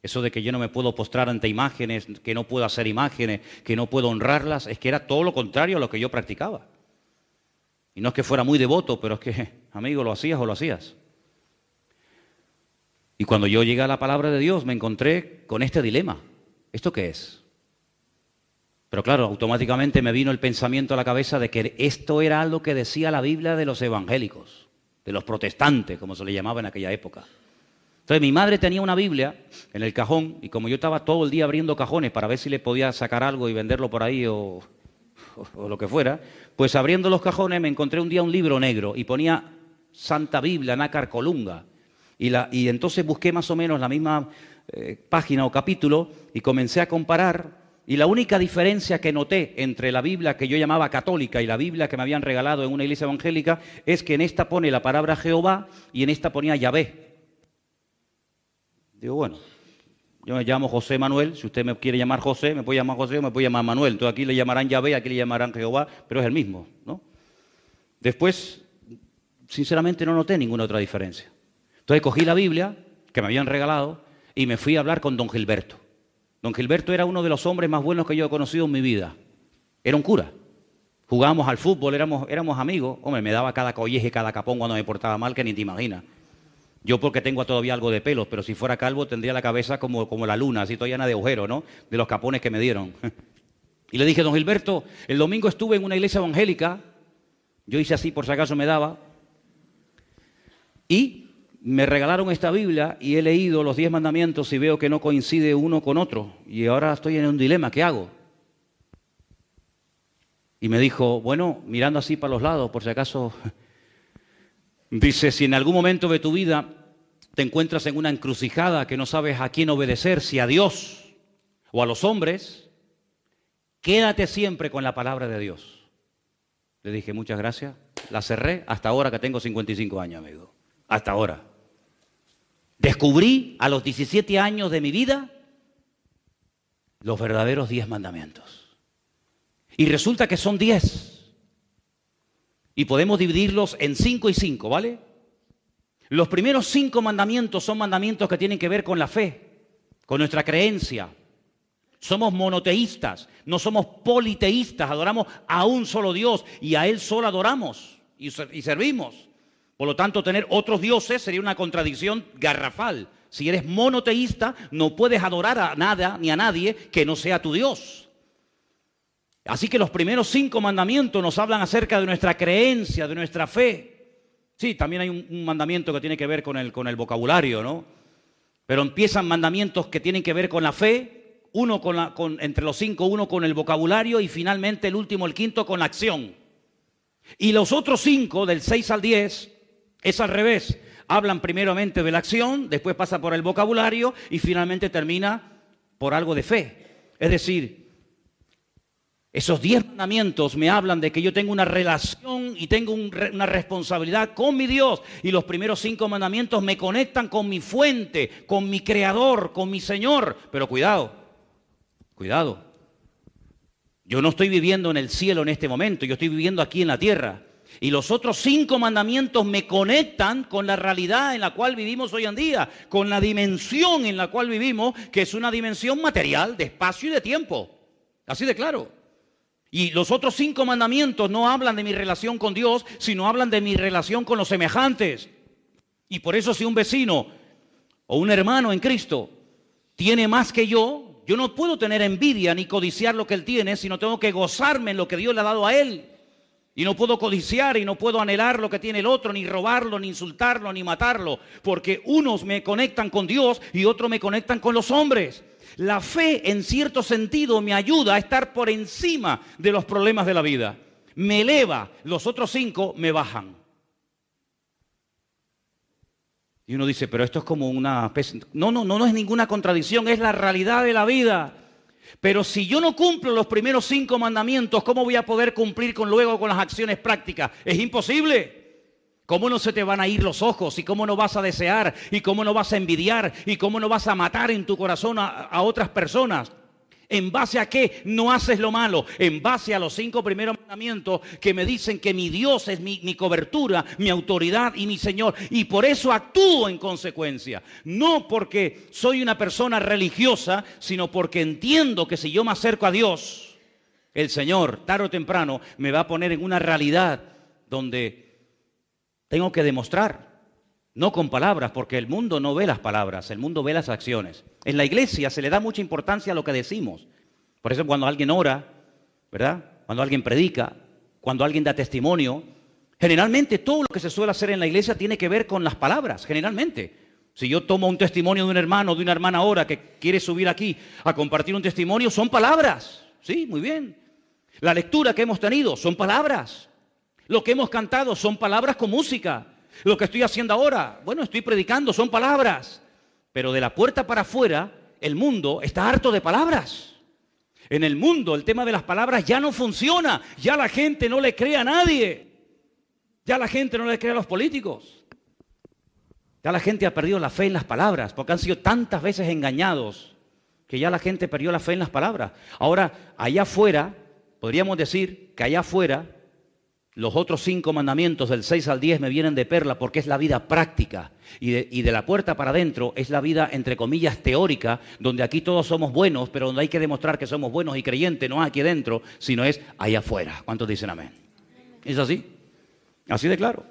Eso de que yo no me puedo postrar ante imágenes, que no puedo hacer imágenes, que no puedo honrarlas, es que era todo lo contrario a lo que yo practicaba. Y no es que fuera muy devoto, pero es que, amigo, lo hacías o lo hacías. Y cuando yo llegué a la palabra de Dios me encontré con este dilema. ¿Esto qué es? Pero claro, automáticamente me vino el pensamiento a la cabeza de que esto era algo que decía la Biblia de los evangélicos, de los protestantes, como se le llamaba en aquella época. Entonces mi madre tenía una Biblia en el cajón y como yo estaba todo el día abriendo cajones para ver si le podía sacar algo y venderlo por ahí o lo que fuera, pues abriendo los cajones me encontré un día un libro negro y ponía Santa Biblia, Nácar Colunga. Y entonces busqué más o menos la misma página o capítulo y comencé a comparar. Y la única diferencia que noté entre la Biblia que yo llamaba católica y la Biblia que me habían regalado en una iglesia evangélica es que en esta pone la palabra Jehová y en esta ponía Yahvé. Digo, bueno, yo me llamo José Manuel, si usted me quiere llamar José, me puede llamar José o me puede llamar Manuel. Entonces aquí le llamarán Yahvé, aquí le llamarán Jehová, pero es el mismo, ¿no? Después, sinceramente no noté ninguna otra diferencia. Entonces cogí la Biblia que me habían regalado y me fui a hablar con don Gilberto. Don Gilberto era uno de los hombres más buenos que yo he conocido en mi vida. Era un cura. Jugábamos al fútbol, éramos amigos. Hombre, me daba cada colleje, cada capón cuando me portaba mal, que ni te imaginas. Yo porque tengo todavía algo de pelos, pero si fuera calvo tendría la cabeza como la luna, así toda llena de agujeros, ¿no? De los capones que me dieron. Y le dije, don Gilberto, el domingo estuve en una iglesia evangélica, yo hice así por si acaso me daba, y me regalaron esta Biblia y he leído los 10 mandamientos y veo que no coincide uno con otro. Y ahora estoy en un dilema, ¿qué hago? Y me dijo, bueno, mirando así para los lados, por si acaso, dice, si en algún momento de tu vida te encuentras en una encrucijada que no sabes a quién obedecer, si a Dios o a los hombres, quédate siempre con la palabra de Dios. Le dije, muchas gracias. La cerré hasta ahora que tengo 55 años, amigo. Hasta ahora. Descubrí a los 17 años de mi vida los verdaderos 10 mandamientos. Y resulta que son 10. Y podemos dividirlos en 5 y 5, ¿vale? Los primeros 5 mandamientos son mandamientos que tienen que ver con la fe, con nuestra creencia. Somos monoteístas, no somos politeístas, adoramos a un solo Dios y a Él solo adoramos y servimos. Por lo tanto, tener otros dioses sería una contradicción garrafal. Si eres monoteísta, no puedes adorar a nada ni a nadie que no sea tu Dios. Así que los primeros 5 mandamientos nos hablan acerca de nuestra creencia, de nuestra fe. Sí, también hay un mandamiento que tiene que ver con el vocabulario, ¿no? Pero empiezan mandamientos que tienen que ver con la fe, entre los 5, uno con el vocabulario y finalmente el último, el quinto, con la acción. Y los otros 5, del 6 al 10, es al revés. Hablan primeramente de la acción, después pasa por el vocabulario y finalmente termina por algo de fe. Es decir, esos 10 mandamientos me hablan de que yo tengo una relación y tengo una responsabilidad con mi Dios. Y los primeros 5 mandamientos me conectan con mi fuente, con mi creador, con mi Señor. Pero cuidado, cuidado. Yo no estoy viviendo en el cielo en este momento, yo estoy viviendo aquí en la tierra. Y los otros 5 mandamientos me conectan con la realidad en la cual vivimos hoy en día, con la dimensión en la cual vivimos, que es una dimensión material, de espacio y de tiempo. Así de claro. Y los otros 5 mandamientos no hablan de mi relación con Dios, sino hablan de mi relación con los semejantes. Y por eso si un vecino o un hermano en Cristo tiene más que yo no puedo tener envidia ni codiciar lo que él tiene, sino tengo que gozarme en lo que Dios le ha dado a él. Y no puedo codiciar y no puedo anhelar lo que tiene el otro, ni robarlo, ni insultarlo, ni matarlo, porque unos me conectan con Dios y otros me conectan con los hombres. La fe, en cierto sentido, me ayuda a estar por encima de los problemas de la vida. Me eleva, los otros 5 me bajan. Y uno dice, pero esto es como una especie... No es ninguna contradicción, es la realidad de la vida. Pero si yo no cumplo los primeros 5 mandamientos, ¿cómo voy a poder cumplir luego con las acciones prácticas? Es imposible. ¿Cómo no se te van a ir los ojos? ¿Y cómo no vas a desear? ¿Y cómo no vas a envidiar? ¿Y cómo no vas a matar en tu corazón a otras personas? ¿En base a qué no haces lo malo? En base a los 5 primeros mandamientos que me dicen que mi Dios es mi cobertura, mi autoridad y mi Señor. Y por eso actúo en consecuencia. No porque soy una persona religiosa, sino porque entiendo que si yo me acerco a Dios, el Señor, tarde o temprano, me va a poner en una realidad donde tengo que demostrar. No con palabras, porque el mundo no ve las palabras, el mundo ve las acciones. En la iglesia se le da mucha importancia a lo que decimos. Por eso cuando alguien ora ¿verdad? Cuando alguien predica, cuando alguien da testimonio. Generalmente todo lo que se suele hacer en la iglesia tiene que ver con las palabras, generalmente. Si yo tomo un testimonio de un hermano o de una hermana ahora que quiere subir aquí a compartir un testimonio, son palabras. Sí, muy bien. La lectura que hemos tenido son palabras. Lo que hemos cantado son palabras con música. Lo que estoy haciendo ahora, bueno, estoy predicando, son palabras. Pero de la puerta para afuera, el mundo está harto de palabras. En el mundo el tema de las palabras ya no funciona. Ya la gente no le cree a nadie. Ya la gente no le cree a los políticos. Ya la gente ha perdido la fe en las palabras, porque han sido tantas veces engañados que ya la gente perdió la fe en las palabras. Ahora, allá afuera, podríamos decir que allá afuera, los otros 5 mandamientos del 6 al 10 me vienen de perla porque es la vida práctica. Y de la puerta para adentro es la vida, entre comillas, teórica, donde aquí todos somos buenos, pero donde hay que demostrar que somos buenos y creyentes, no aquí adentro, sino es allá afuera. ¿Cuántos dicen amén? ¿Es así? Así de claro.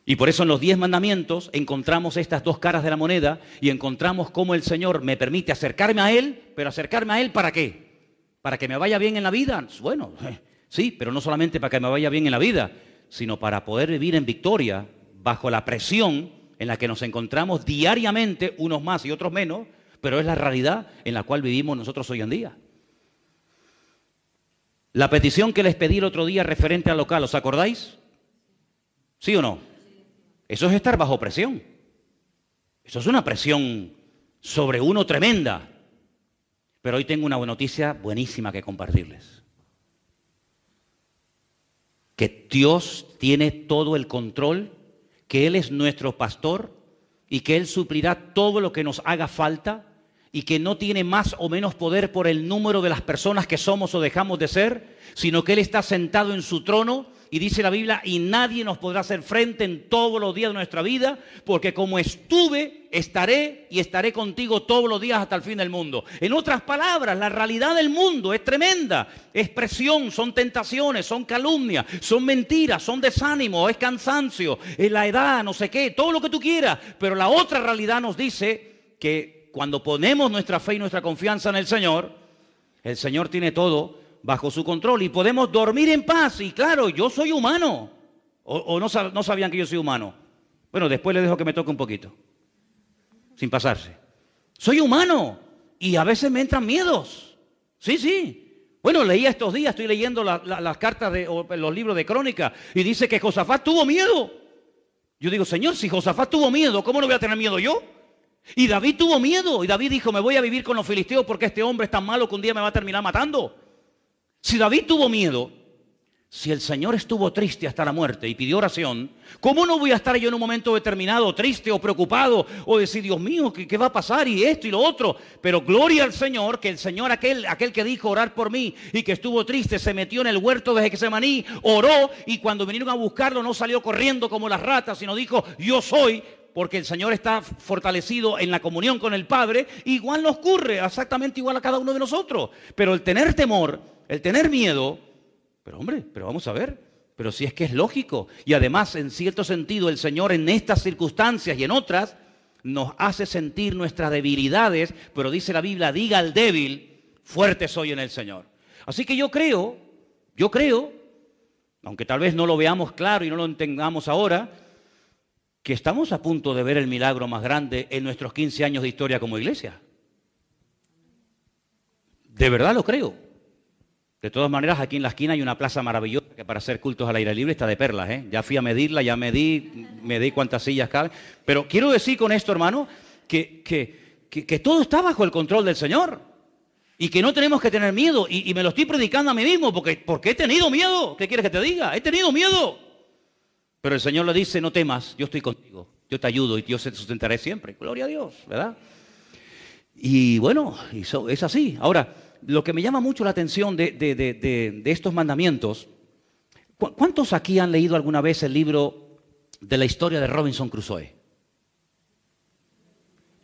Y por eso en los 10 mandamientos encontramos estas dos caras de la moneda y encontramos cómo el Señor me permite acercarme a Él, pero acercarme a Él ¿para qué? ¿Para que me vaya bien en la vida? Bueno, sí, pero no solamente para que me vaya bien en la vida, sino para poder vivir en victoria bajo la presión en la que nos encontramos diariamente, unos más y otros menos, pero es la realidad en la cual vivimos nosotros hoy en día. La petición que les pedí el otro día referente al local, ¿os acordáis? ¿Sí o no? Eso es estar bajo presión. Eso es una presión sobre uno tremenda. Pero hoy tengo una noticia buenísima que compartirles. Que Dios tiene todo el control, que Él es nuestro pastor y que Él suplirá todo lo que nos haga falta y que no tiene más o menos poder por el número de las personas que somos o dejamos de ser, sino que Él está sentado en su trono. Y dice la Biblia, y nadie nos podrá hacer frente en todos los días de nuestra vida, porque como estuve, estaré y estaré contigo todos los días hasta el fin del mundo. En otras palabras, la realidad del mundo es tremenda. Es presión, son tentaciones, son calumnias, son mentiras, son desánimo, es cansancio, es la edad, no sé qué, todo lo que tú quieras. Pero la otra realidad nos dice que cuando ponemos nuestra fe y nuestra confianza en el Señor tiene todo bajo su control y podemos dormir en paz. Y claro, yo soy humano. ¿O no sabían que yo soy humano? Bueno, después les dejo que me toque un poquito, sin pasarse. Soy humano y a veces me entran miedos. Sí, sí. Bueno, leía estos días, estoy leyendo las cartas o los libros de Crónica y dice que Josafat tuvo miedo. Yo digo, Señor, si Josafat tuvo miedo, ¿cómo no voy a tener miedo yo? Y David tuvo miedo y David dijo, me voy a vivir con los filisteos porque este hombre es tan malo que un día me va a terminar matando. Si David tuvo miedo, si el Señor estuvo triste hasta la muerte y pidió oración, ¿cómo no voy a estar yo en un momento determinado triste o preocupado o decir, Dios mío, ¿qué va a pasar? Y esto y lo otro. Pero gloria al Señor, que el Señor, aquel que dijo orar por mí y que estuvo triste, se metió en el huerto de Getsemaní, oró y cuando vinieron a buscarlo no salió corriendo como las ratas, sino dijo, yo soy. Porque el Señor está fortalecido en la comunión con el Padre, igual nos ocurre, exactamente igual a cada uno de nosotros. Pero el tener temor, el tener miedo, pero hombre, pero vamos a ver, pero si es que es lógico. Y además, en cierto sentido, el Señor en estas circunstancias y en otras, nos hace sentir nuestras debilidades, pero dice la Biblia, diga al débil, fuerte soy en el Señor. Así que yo creo, aunque tal vez no lo veamos claro y no lo entendamos ahora, que estamos a punto de ver el milagro más grande en nuestros 15 años de historia como iglesia. De verdad lo creo. De todas maneras, aquí en la esquina hay una plaza maravillosa que para hacer cultos al aire libre está de perlas, ¿eh? Ya fui a medirla, ya medí cuántas sillas caben. Pero quiero decir con esto, hermano, que todo está bajo el control del Señor. Y que no tenemos que tener miedo. Y me lo estoy predicando a mí mismo porque he tenido miedo. ¿Qué quieres que te diga? He tenido miedo. Pero el Señor le dice, no temas, yo estoy contigo, yo te ayudo y yo te sustentaré siempre. Gloria a Dios, ¿verdad? Y bueno, es así. Ahora, lo que me llama mucho la atención de estos mandamientos, ¿cuántos aquí han leído alguna vez el libro de la historia de Robinson Crusoe?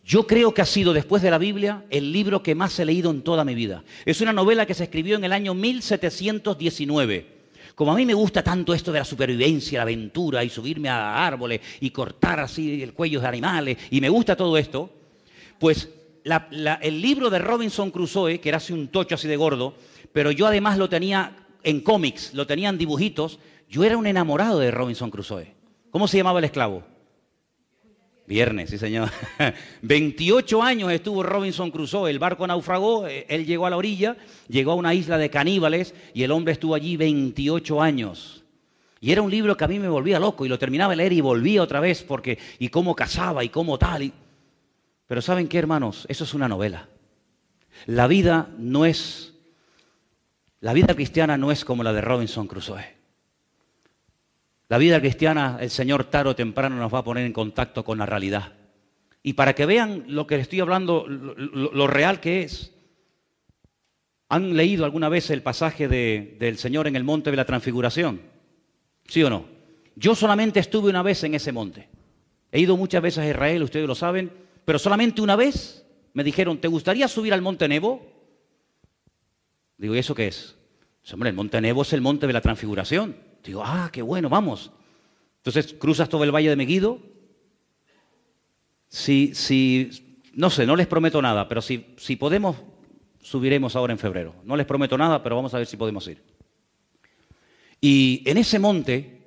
Yo creo que ha sido, después de la Biblia, el libro que más he leído en toda mi vida. Es una novela que se escribió en el año 1719. Como a mí me gusta tanto esto de la supervivencia, la aventura y subirme a árboles y cortar así el cuello de animales, y me gusta todo esto, pues el libro de Robinson Crusoe, que era así un tocho así de gordo, pero yo además lo tenía en cómics, lo tenía en dibujitos. Yo era un enamorado de Robinson Crusoe. ¿Cómo se llamaba el esclavo? Viernes, sí señor. 28 años estuvo Robinson Crusoe, el barco naufragó, él llegó a la orilla, llegó a una isla de caníbales y el hombre estuvo allí 28 años. Y era un libro que a mí me volvía loco y lo terminaba de leer y volvía otra vez porque, y cómo cazaba y cómo tal. Pero ¿saben qué, hermanos? Eso es una novela. La vida cristiana no es como la de Robinson Crusoe. La vida cristiana, el Señor tarde o temprano nos va a poner en contacto con la realidad. Y para que vean lo que les estoy hablando, lo real que es, ¿han leído alguna vez el pasaje del Señor en el monte de la transfiguración? ¿Sí o no? Yo solamente estuve una vez en ese monte. He ido muchas veces a Israel, ustedes lo saben, pero solamente una vez me dijeron, ¿te gustaría subir al monte Nebo? Digo, ¿y eso qué es? Dice, hombre, el monte Nebo es el monte de la transfiguración. Digo, qué bueno, vamos. Entonces cruzas todo el valle de Meguido. No sé, no les prometo nada, pero si podemos, subiremos ahora en febrero. No les prometo nada, pero vamos a ver si podemos ir. Y en ese monte,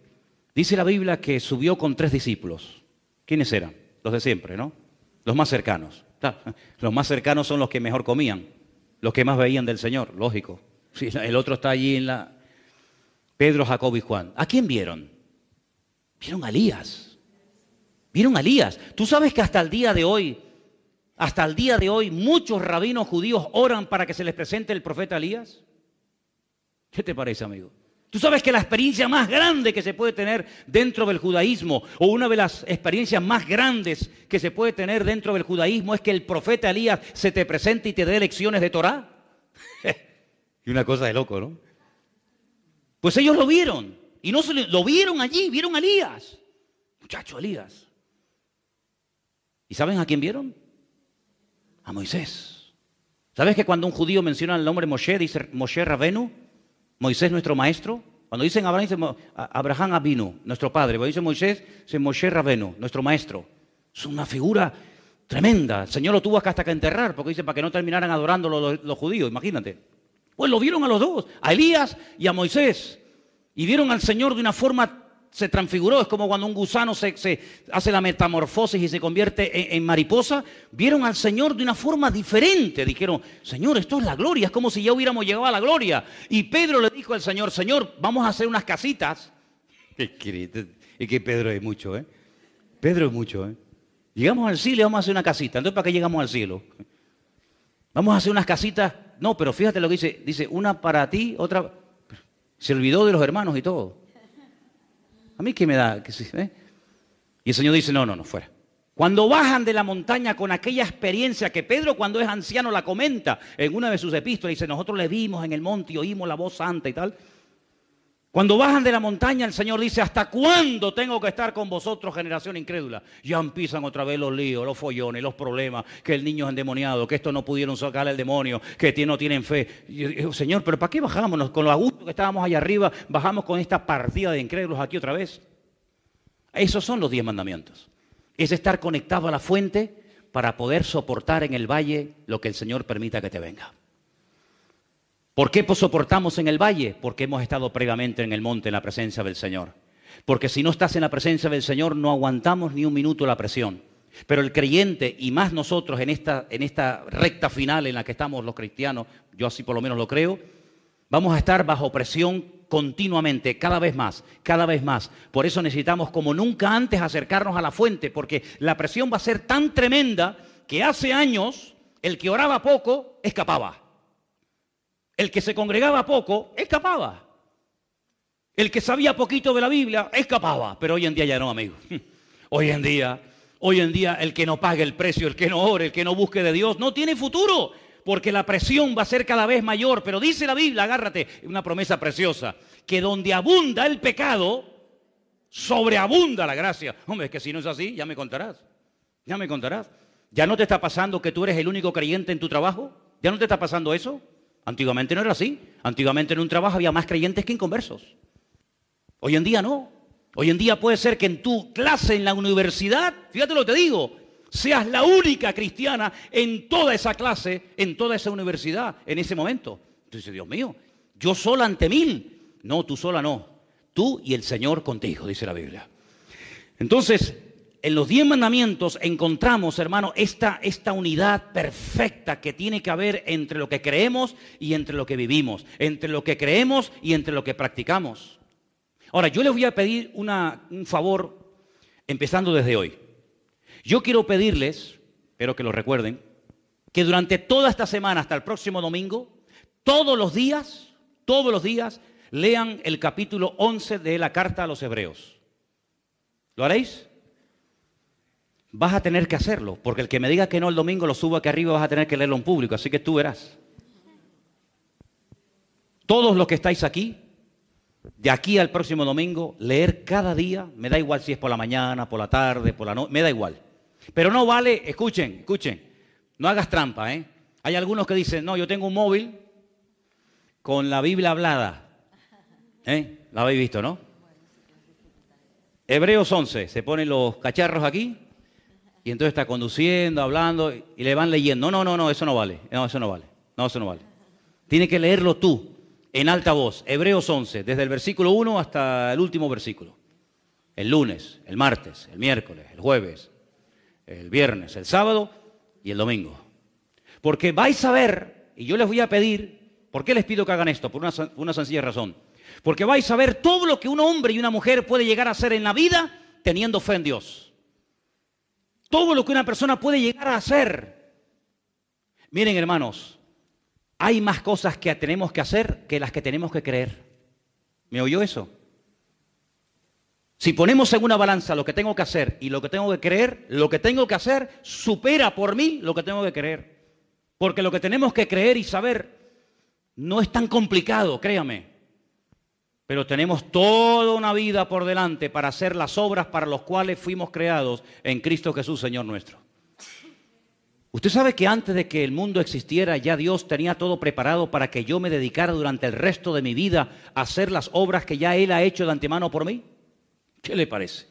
dice la Biblia que subió con 3 discípulos. ¿Quiénes eran? Los de siempre, ¿no? Los más cercanos. Los más cercanos son los que mejor comían, los que más veían del Señor, lógico. Sí, el otro está allí en la... Pedro, Jacobo y Juan. ¿A quién vieron? Vieron a Elías. Vieron a Elías. Tú sabes que hasta el día de hoy, muchos rabinos judíos oran para que se les presente el profeta Elías. ¿Qué te parece, amigo? Tú sabes que la experiencia más grande que se puede tener dentro del judaísmo, o una de las experiencias más grandes que se puede tener dentro del judaísmo, es que el profeta Elías se te presente y te dé lecciones de Torá. Y una cosa de loco, ¿no? Pues ellos lo vieron, y no lo vieron allí, vieron a Elías. Muchacho, Elías. ¿Y saben a quién vieron? A Moisés. ¿Sabes que cuando un judío menciona el nombre Moshe, dice Moshe Rabenu? Moisés nuestro maestro. Cuando dicen Abraham, dice Abraham Avinu, nuestro padre. Cuando dice Moisés, dice Moshe Rabenu, nuestro maestro. Es una figura tremenda. El Señor lo tuvo hasta que enterrar, porque dice para que no terminaran adorándolo los judíos, imagínate. Pues lo vieron a los dos, a Elías y a Moisés. Y vieron al Señor de una forma, se transfiguró. Es como cuando un gusano se hace la metamorfosis y se convierte en mariposa. Vieron al Señor de una forma diferente. Dijeron, Señor, esto es la gloria. Es como si ya hubiéramos llegado a la gloria. Y Pedro le dijo al Señor, Señor, vamos a hacer unas casitas. Es que Pedro es mucho, ¿eh? Pedro es mucho, ¿eh? Llegamos al cielo y vamos a hacer una casita. Entonces, ¿para qué llegamos al cielo? Vamos a hacer unas casitas. No, pero fíjate lo que dice. Dice, una para ti, otra... Se olvidó de los hermanos y todo. ¿A mí qué me da? Y el Señor dice, no, fuera. Cuando bajan de la montaña con aquella experiencia que Pedro, cuando es anciano, la comenta en una de sus epístolas, dice, nosotros le vimos en el monte y oímos la voz santa y tal. Cuando bajan de la montaña, el Señor dice, ¿hasta cuándo tengo que estar con vosotros, generación incrédula? Ya empiezan otra vez los líos, los follones, los problemas, que el niño es endemoniado, que esto no pudieron sacarle el demonio, que no tienen fe. Y yo digo, Señor, ¿pero para qué bajamos? Con lo a gusto que estábamos allá arriba, bajamos con esta partida de incrédulos aquí otra vez. Esos son los 10 mandamientos. Es estar conectado a la fuente para poder soportar en el valle lo que el Señor permita que te venga. ¿Por qué soportamos en el valle? Porque hemos estado previamente en el monte en la presencia del Señor. Porque si no estás en la presencia del Señor no aguantamos ni un minuto la presión. Pero el creyente, y más nosotros en esta recta final en la que estamos los cristianos, yo así por lo menos lo creo, vamos a estar bajo presión continuamente, cada vez más, cada vez más. Por eso necesitamos como nunca antes acercarnos a la fuente, porque la presión va a ser tan tremenda que hace años el que oraba poco escapaba. El que se congregaba poco, escapaba. El que sabía poquito de la Biblia, escapaba. Pero hoy en día ya no, amigo. Hoy en día el que no pague el precio, el que no ore, el que no busque de Dios, no tiene futuro. Porque la presión va a ser cada vez mayor. Pero dice la Biblia, agárrate, una promesa preciosa, que donde abunda el pecado, sobreabunda la gracia. Hombre, es que si no es así, ya me contarás. Ya me contarás. ¿Ya no te está pasando que tú eres el único creyente en tu trabajo? ¿Ya no te está pasando eso? Antiguamente no era así. Antiguamente en un trabajo había más creyentes que inconversos. Hoy en día no. Hoy en día puede ser que en tu clase en la universidad, fíjate lo que te digo, seas la única cristiana en toda esa clase, en toda esa universidad, en ese momento. Entonces, Dios mío, yo sola ante 1000. No, tú sola no. Tú y el Señor contigo, dice la Biblia. Entonces, en los 10 mandamientos encontramos, hermano, esta unidad perfecta que tiene que haber entre lo que creemos y entre lo que vivimos, entre lo que creemos y entre lo que practicamos. Ahora, yo les voy a pedir un favor, empezando desde hoy. Yo quiero pedirles, espero que lo recuerden, que durante toda esta semana hasta el próximo domingo, todos los días, lean el capítulo 11 de la carta a los Hebreos. ¿Lo haréis? Vas a tener que hacerlo, porque el que me diga que no el domingo lo subo aquí arriba, vas a tener que leerlo en público, así que tú verás. Todos los que estáis aquí, de aquí al próximo domingo, leer cada día, me da igual si es por la mañana, por la tarde, por la noche, me da igual. Pero no vale, escuchen, no hagas trampa, ¿eh? Hay algunos que dicen, no, yo tengo un móvil con la Biblia hablada. La habéis visto, ¿no? Hebreos 11, se ponen los cacharros aquí y entonces está conduciendo, hablando y le van leyendo. No, eso no vale. No, eso no vale. Tienes que leerlo tú, en alta voz. Hebreos 11, desde el versículo 1 hasta el último versículo. El lunes, el martes, el miércoles, el jueves, el viernes, el sábado y el domingo. Porque vais a ver, y yo les voy a pedir, ¿por qué les pido que hagan esto? Por una sencilla razón. Porque vais a ver todo lo que un hombre y una mujer puede llegar a hacer en la vida teniendo fe en Dios. Todo lo que una persona puede llegar a hacer. Miren, hermanos, hay más cosas que tenemos que hacer que las que tenemos que creer. ¿Me oyó eso? Si ponemos en una balanza lo que tengo que hacer y lo que tengo que creer, lo que tengo que hacer supera por mí lo que tengo que creer. Porque lo que tenemos que creer y saber no es tan complicado, créame. Pero tenemos toda una vida por delante para hacer las obras para las cuales fuimos creados en Cristo Jesús, Señor nuestro. Usted sabe que antes de que el mundo existiera, ya Dios tenía todo preparado para que yo me dedicara durante el resto de mi vida a hacer las obras que ya Él ha hecho de antemano por mí. ¿Qué le parece?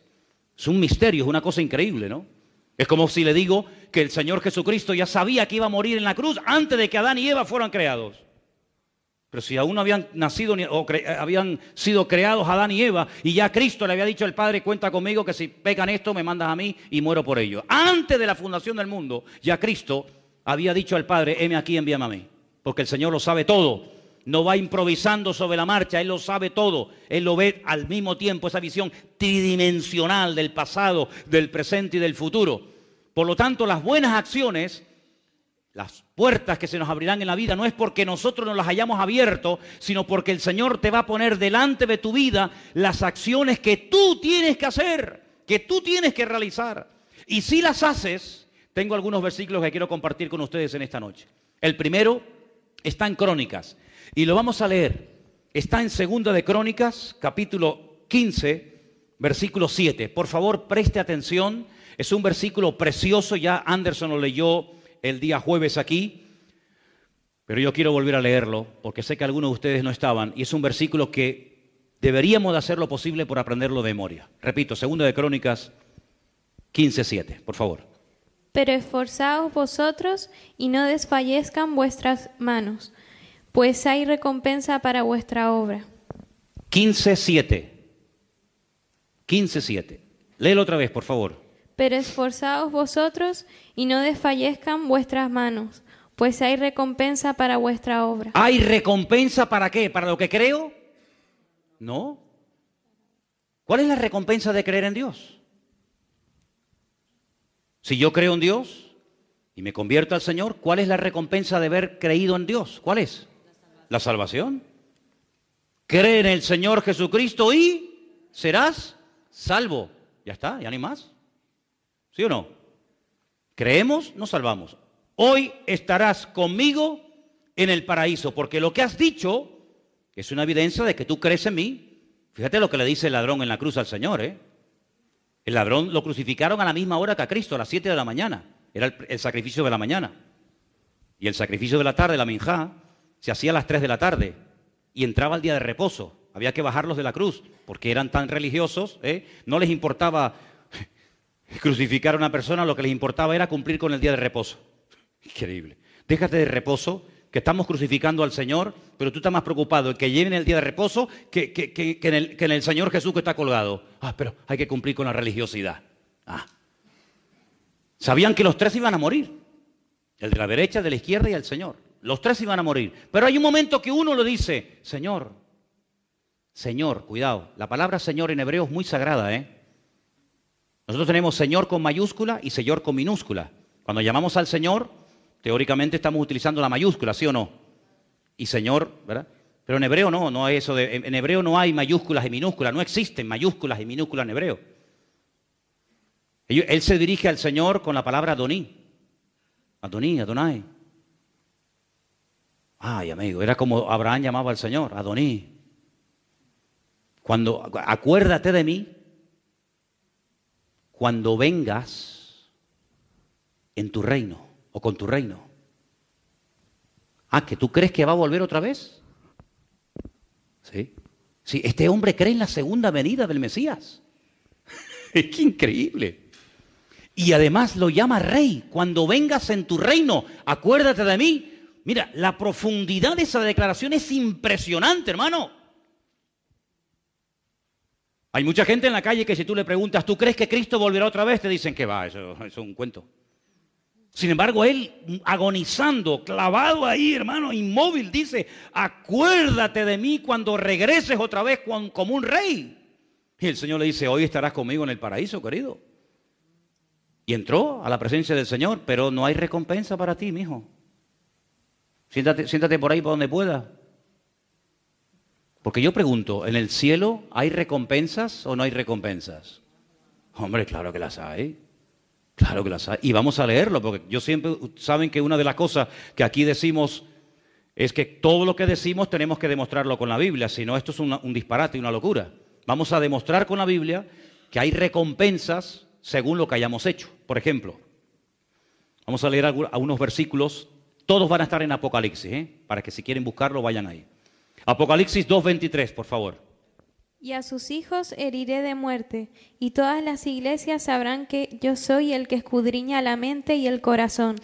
Es un misterio, es una cosa increíble, ¿no? Es como si le digo que el Señor Jesucristo ya sabía que iba a morir en la cruz antes de que Adán y Eva fueran creados. Pero si aún no habían nacido habían sido creados Adán y Eva, y ya Cristo le había dicho al Padre, cuenta conmigo que si pecan esto me mandas a mí y muero por ello. Antes de la fundación del mundo, ya Cristo había dicho al Padre, heme aquí, envíame a mí. Porque el Señor lo sabe todo. No va improvisando sobre la marcha, Él lo sabe todo. Él lo ve al mismo tiempo, esa visión tridimensional del pasado, del presente y del futuro. Por lo tanto, las buenas acciones, las puertas que se nos abrirán en la vida, no es porque nosotros nos las hayamos abierto, sino porque el Señor te va a poner delante de tu vida las acciones que tú tienes que hacer, que tú tienes que realizar. Y si las haces, tengo algunos versículos que quiero compartir con ustedes en esta noche. El primero está en Crónicas y lo vamos a leer. Está en Segunda de Crónicas, capítulo 15, versículo 7. Por favor, preste atención. Es un versículo precioso, ya Anderson lo leyó el día jueves aquí, pero yo quiero volver a leerlo porque sé que algunos de ustedes no estaban y es un versículo que deberíamos de hacer lo posible por aprenderlo de memoria. Repito, Segunda de Crónicas 15:7, por favor. Pero esforzaos vosotros y no desfallezcan vuestras manos, pues hay recompensa para vuestra obra. 15:7. 15:7. Léelo otra vez, por favor. Pero esforzaos vosotros y no desfallezcan vuestras manos, pues hay recompensa para vuestra obra. ¿Hay recompensa para qué? ¿Para lo que creo? No. ¿Cuál es la recompensa de creer en Dios? Si yo creo en Dios y me convierto al Señor, ¿cuál es la recompensa de haber creído en Dios? ¿Cuál es? La salvación. Cree en el Señor Jesucristo y serás salvo. Ya está, ya ni más. ¿Sí o no? Creemos, nos salvamos. Hoy estarás conmigo en el paraíso, porque lo que has dicho es una evidencia de que tú crees en mí. Fíjate lo que le dice el ladrón en la cruz al Señor, ¿eh? El ladrón lo crucificaron a la misma hora que a Cristo, a las 7 de la mañana. Era el sacrificio de la mañana. Y el sacrificio de la tarde, la minjá, se hacía a las 3 de la tarde. Y entraba el día de reposo. Había que bajarlos de la cruz, porque eran tan religiosos, ¿eh? No les importaba crucificar a una persona, lo que les importaba era cumplir con el día de reposo. Increíble. Déjate de reposo, que estamos crucificando al Señor, pero tú estás más preocupado en que lleven el día de reposo que en el Señor Jesús que está colgado. Pero hay que cumplir con la religiosidad. Sabían que los tres iban a morir. El de la derecha, de la izquierda y el Señor. Los tres iban a morir. Pero hay un momento que uno le dice, Señor, Señor, cuidado. La palabra Señor en hebreo es muy sagrada, Nosotros tenemos Señor con mayúscula y Señor con minúscula. Cuando llamamos al Señor, teóricamente estamos utilizando la mayúscula, ¿sí o no? Y Señor, ¿verdad? Pero en hebreo no hay eso en hebreo no hay mayúsculas y minúsculas, no existen mayúsculas y minúsculas en hebreo. Él se dirige al Señor con la palabra Adoní. Adoní, Adonai. Ay, amigo, era como Abraham llamaba al Señor, Adoní. Acuérdate de mí cuando vengas en tu reino o con tu reino. ¿Que tú crees que va a volver otra vez? Sí. Sí, este hombre cree en la segunda venida del Mesías. Es que increíble. Y además lo llama rey. Cuando vengas en tu reino, acuérdate de mí. Mira, la profundidad de esa declaración es impresionante, hermano. Hay mucha gente en la calle que si tú le preguntas, ¿tú crees que Cristo volverá otra vez? Te dicen que va, eso es un cuento. Sin embargo, él agonizando, clavado ahí, hermano, inmóvil, dice, acuérdate de mí cuando regreses otra vez como un rey. Y el Señor le dice, hoy estarás conmigo en el paraíso, querido. Y entró a la presencia del Señor, pero no hay recompensa para ti, mijo. Siéntate por ahí para donde puedas. Porque yo pregunto, ¿en el cielo hay recompensas o no hay recompensas? Hombre, claro que las hay. Claro que las hay. Y vamos a leerlo, porque yo siempre, saben que una de las cosas que aquí decimos es que todo lo que decimos tenemos que demostrarlo con la Biblia, si no esto es un disparate y una locura. Vamos a demostrar con la Biblia que hay recompensas según lo que hayamos hecho. Por ejemplo, vamos a leer algunos versículos, todos van a estar en Apocalipsis, para que si quieren buscarlo vayan ahí. Apocalipsis 2:23, por favor. Y a sus hijos heriré de muerte, y todas las iglesias sabrán que yo soy el que escudriña la mente y el corazón,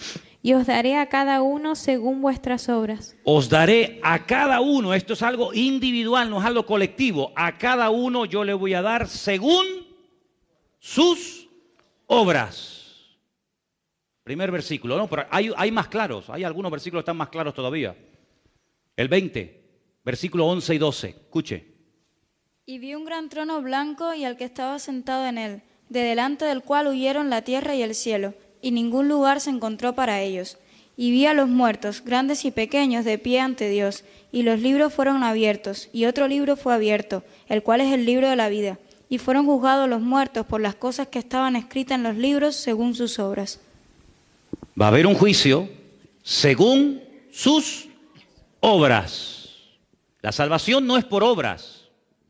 y os daré a cada uno según vuestras obras. Os daré a cada uno, esto es algo individual, no es algo colectivo, a cada uno yo le voy a dar según sus obras. Primer versículo, ¿no? Pero hay más claros, hay algunos versículos que están más claros todavía. El 20, versículo 11 y 12, escuche. Y vi un gran trono blanco y al que estaba sentado en él, de delante del cual huyeron la tierra y el cielo, y ningún lugar se encontró para ellos. Y vi a los muertos, grandes y pequeños, de pie ante Dios, y los libros fueron abiertos, y otro libro fue abierto, el cual es el libro de la vida. Y fueron juzgados los muertos por las cosas que estaban escritas en los libros según sus obras. Va a haber un juicio según sus obras. La salvación no es por obras.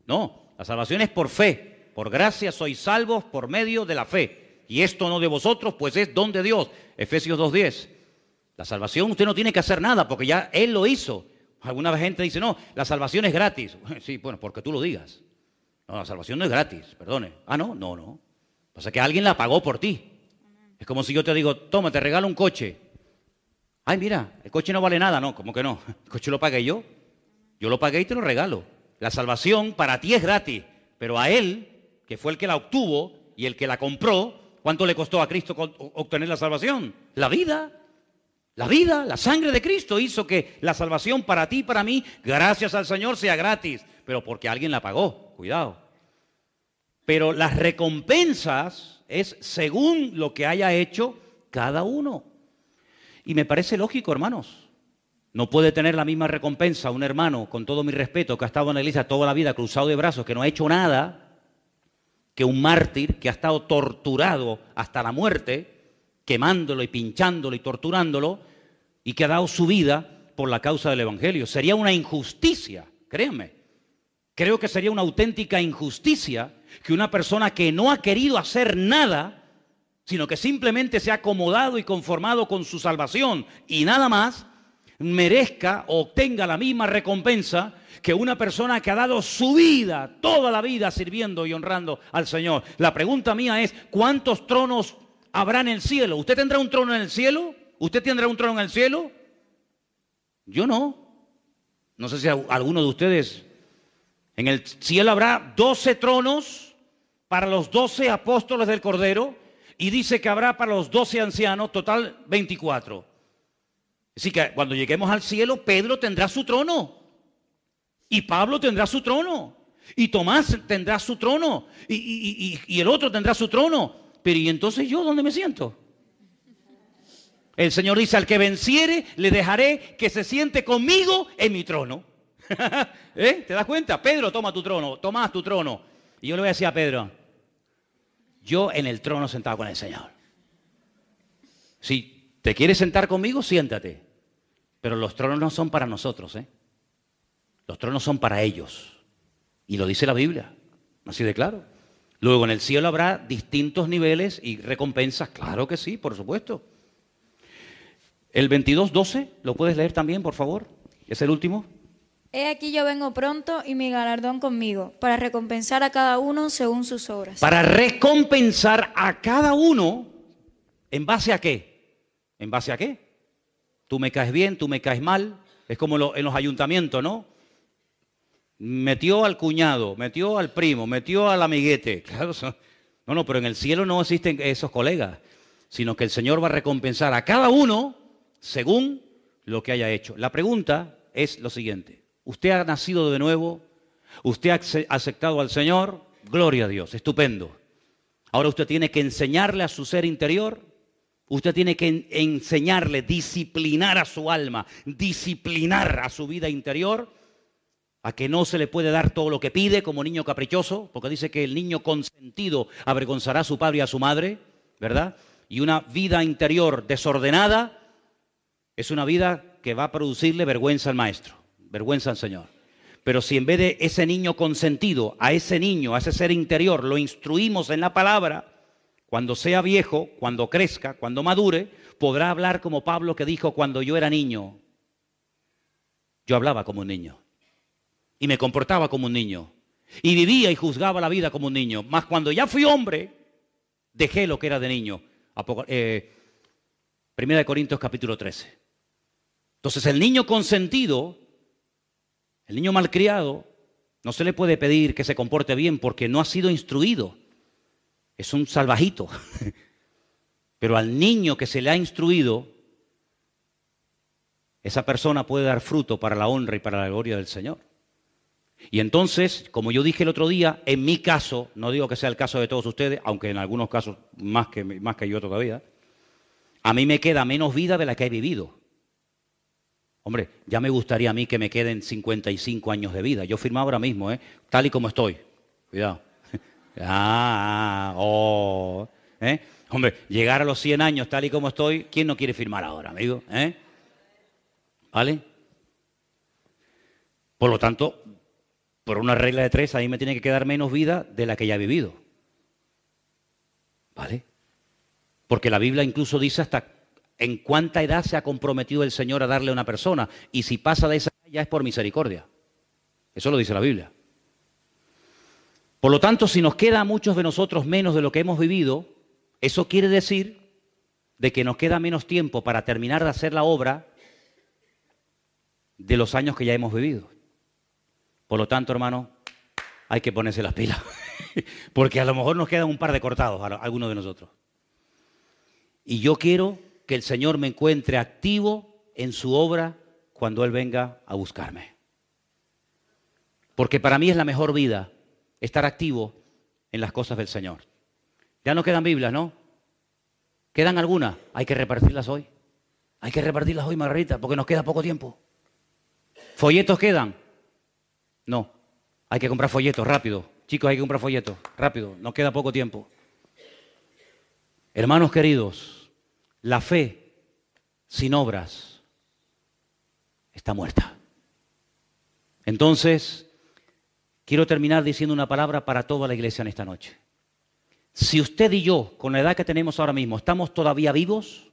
No, la salvación es por fe. Por gracia sois salvos por medio de la fe. Y esto no de vosotros, pues es don de Dios. Efesios 2:10. La salvación usted no tiene que hacer nada porque ya Él lo hizo. Alguna gente dice, no, la salvación es gratis. Sí, bueno, porque tú lo digas. No, la salvación no es gratis, perdone. No. Pasa que alguien la pagó por ti. Es como si yo te digo, toma, te regalo un coche. Ay, mira, el coche no vale nada. No, ¿cómo que no? El coche lo pagué yo. Yo lo pagué y te lo regalo. La salvación para ti es gratis, pero a Él, que fue el que la obtuvo y el que la compró, ¿cuánto le costó a Cristo obtener la salvación? La vida, la sangre de Cristo hizo que la salvación para ti y para mí, gracias al Señor, sea gratis, pero porque alguien la pagó, cuidado. Pero las recompensas es según lo que haya hecho cada uno. Y me parece lógico, hermanos. No puede tener la misma recompensa un hermano, con todo mi respeto, que ha estado en la iglesia toda la vida cruzado de brazos, que no ha hecho nada, que un mártir que ha estado torturado hasta la muerte, quemándolo y pinchándolo y torturándolo, y que ha dado su vida por la causa del Evangelio. Sería una injusticia, créanme. Creo que sería una auténtica injusticia que una persona que no ha querido hacer nada, sino que simplemente se ha acomodado y conformado con su salvación y nada más, merezca o obtenga la misma recompensa que una persona que ha dado su vida, toda la vida sirviendo y honrando al Señor. La pregunta mía es, ¿cuántos tronos habrá en el cielo? ¿Usted tendrá un trono en el cielo? ¿Usted tendrá un trono en el cielo? Yo no. No sé si alguno de ustedes. En el cielo habrá 12 tronos para los 12 apóstoles del Cordero y dice que habrá para los 12 ancianos, total 24. Así que cuando lleguemos al cielo, Pedro tendrá su trono y Pablo tendrá su trono y Tomás tendrá su trono y el otro tendrá su trono. Pero ¿y entonces yo dónde me siento? El Señor dice, al que venciere, le dejaré que se siente conmigo en mi trono. ¿Te das cuenta? Pedro, toma tu trono, Tomás, tu trono. Y yo le voy a decir a Pedro, yo en el trono sentado con el Señor. Si te quieres sentar conmigo, siéntate. Pero los tronos no son para nosotros, ¿eh? Los tronos son para ellos. Y lo dice la Biblia, así de claro. Luego en el cielo habrá distintos niveles y recompensas, claro que sí, por supuesto. El 22:12, ¿lo puedes leer también, por favor? Es el último. He aquí yo vengo pronto y mi galardón conmigo, para recompensar a cada uno según sus obras. Para recompensar a cada uno, ¿en base a qué? ¿En base a qué? Tú me caes bien, tú me caes mal. Es como en los ayuntamientos, ¿no? Metió al cuñado, metió al primo, metió al amiguete. Claro, no, pero en el cielo no existen esos colegas, sino que el Señor va a recompensar a cada uno según lo que haya hecho. La pregunta es lo siguiente. Usted ha nacido de nuevo, usted ha aceptado al Señor, gloria a Dios, estupendo. Ahora usted tiene que enseñarle a su ser interior, usted tiene que enseñarle, disciplinar a su alma, disciplinar a su vida interior, a que no se le puede dar todo lo que pide como niño caprichoso, porque dice que el niño consentido avergonzará a su padre y a su madre, ¿verdad? Y una vida interior desordenada es una vida que va a producirle vergüenza al maestro, vergüenza al Señor. Pero si en vez de ese niño consentido, a ese niño, a ese ser interior, lo instruimos en la palabra, cuando sea viejo, cuando crezca, cuando madure, podrá hablar como Pablo que dijo, cuando yo era niño, yo hablaba como un niño y me comportaba como un niño y vivía y juzgaba la vida como un niño. Mas cuando ya fui hombre, dejé lo que era de niño. Primera de Corintios capítulo 13. Entonces el niño consentido, el niño malcriado, no se le puede pedir que se comporte bien porque no ha sido instruido. Es un salvajito. Pero al niño que se le ha instruido, esa persona puede dar fruto para la honra y para la gloria del Señor. Y entonces, como yo dije el otro día, en mi caso, no digo que sea el caso de todos ustedes, aunque en algunos casos más que yo todavía, a mí me queda menos vida de la que he vivido. Hombre, ya me gustaría a mí que me queden 55 años de vida. Yo firmo ahora mismo, tal y como estoy. Cuidado. Hombre, llegar a los 100 años tal y como estoy, ¿quién no quiere firmar ahora, amigo? ¿Vale? Por lo tanto, por una regla de 3, a mí me tiene que quedar menos vida de la que ya he vivido. ¿Vale? Porque la Biblia incluso dice hasta en cuánta edad se ha comprometido el Señor a darle a una persona. Y si pasa de esa edad ya es por misericordia. Eso lo dice la Biblia. Por lo tanto, si nos queda a muchos de nosotros menos de lo que hemos vivido, eso quiere decir de que nos queda menos tiempo para terminar de hacer la obra de los años que ya hemos vivido. Por lo tanto, hermano, hay que ponerse las pilas. Porque a lo mejor nos quedan un par de cortados a algunos de nosotros. Y yo quiero que el Señor me encuentre activo en su obra cuando Él venga a buscarme. Porque para mí es la mejor vida estar activo en las cosas del Señor. Ya no quedan Biblias, ¿no? ¿Quedan algunas? Hay que repartirlas hoy. Hay que repartirlas hoy, Margarita, porque nos queda poco tiempo. ¿Folletos quedan? No. Hay que comprar folletos, rápido. Chicos, hay que comprar folletos, rápido. Nos queda poco tiempo. Hermanos queridos, la fe sin obras está muerta. Entonces, quiero terminar diciendo una palabra para toda la iglesia en esta noche. Si usted y yo, con la edad que tenemos ahora mismo, estamos todavía vivos,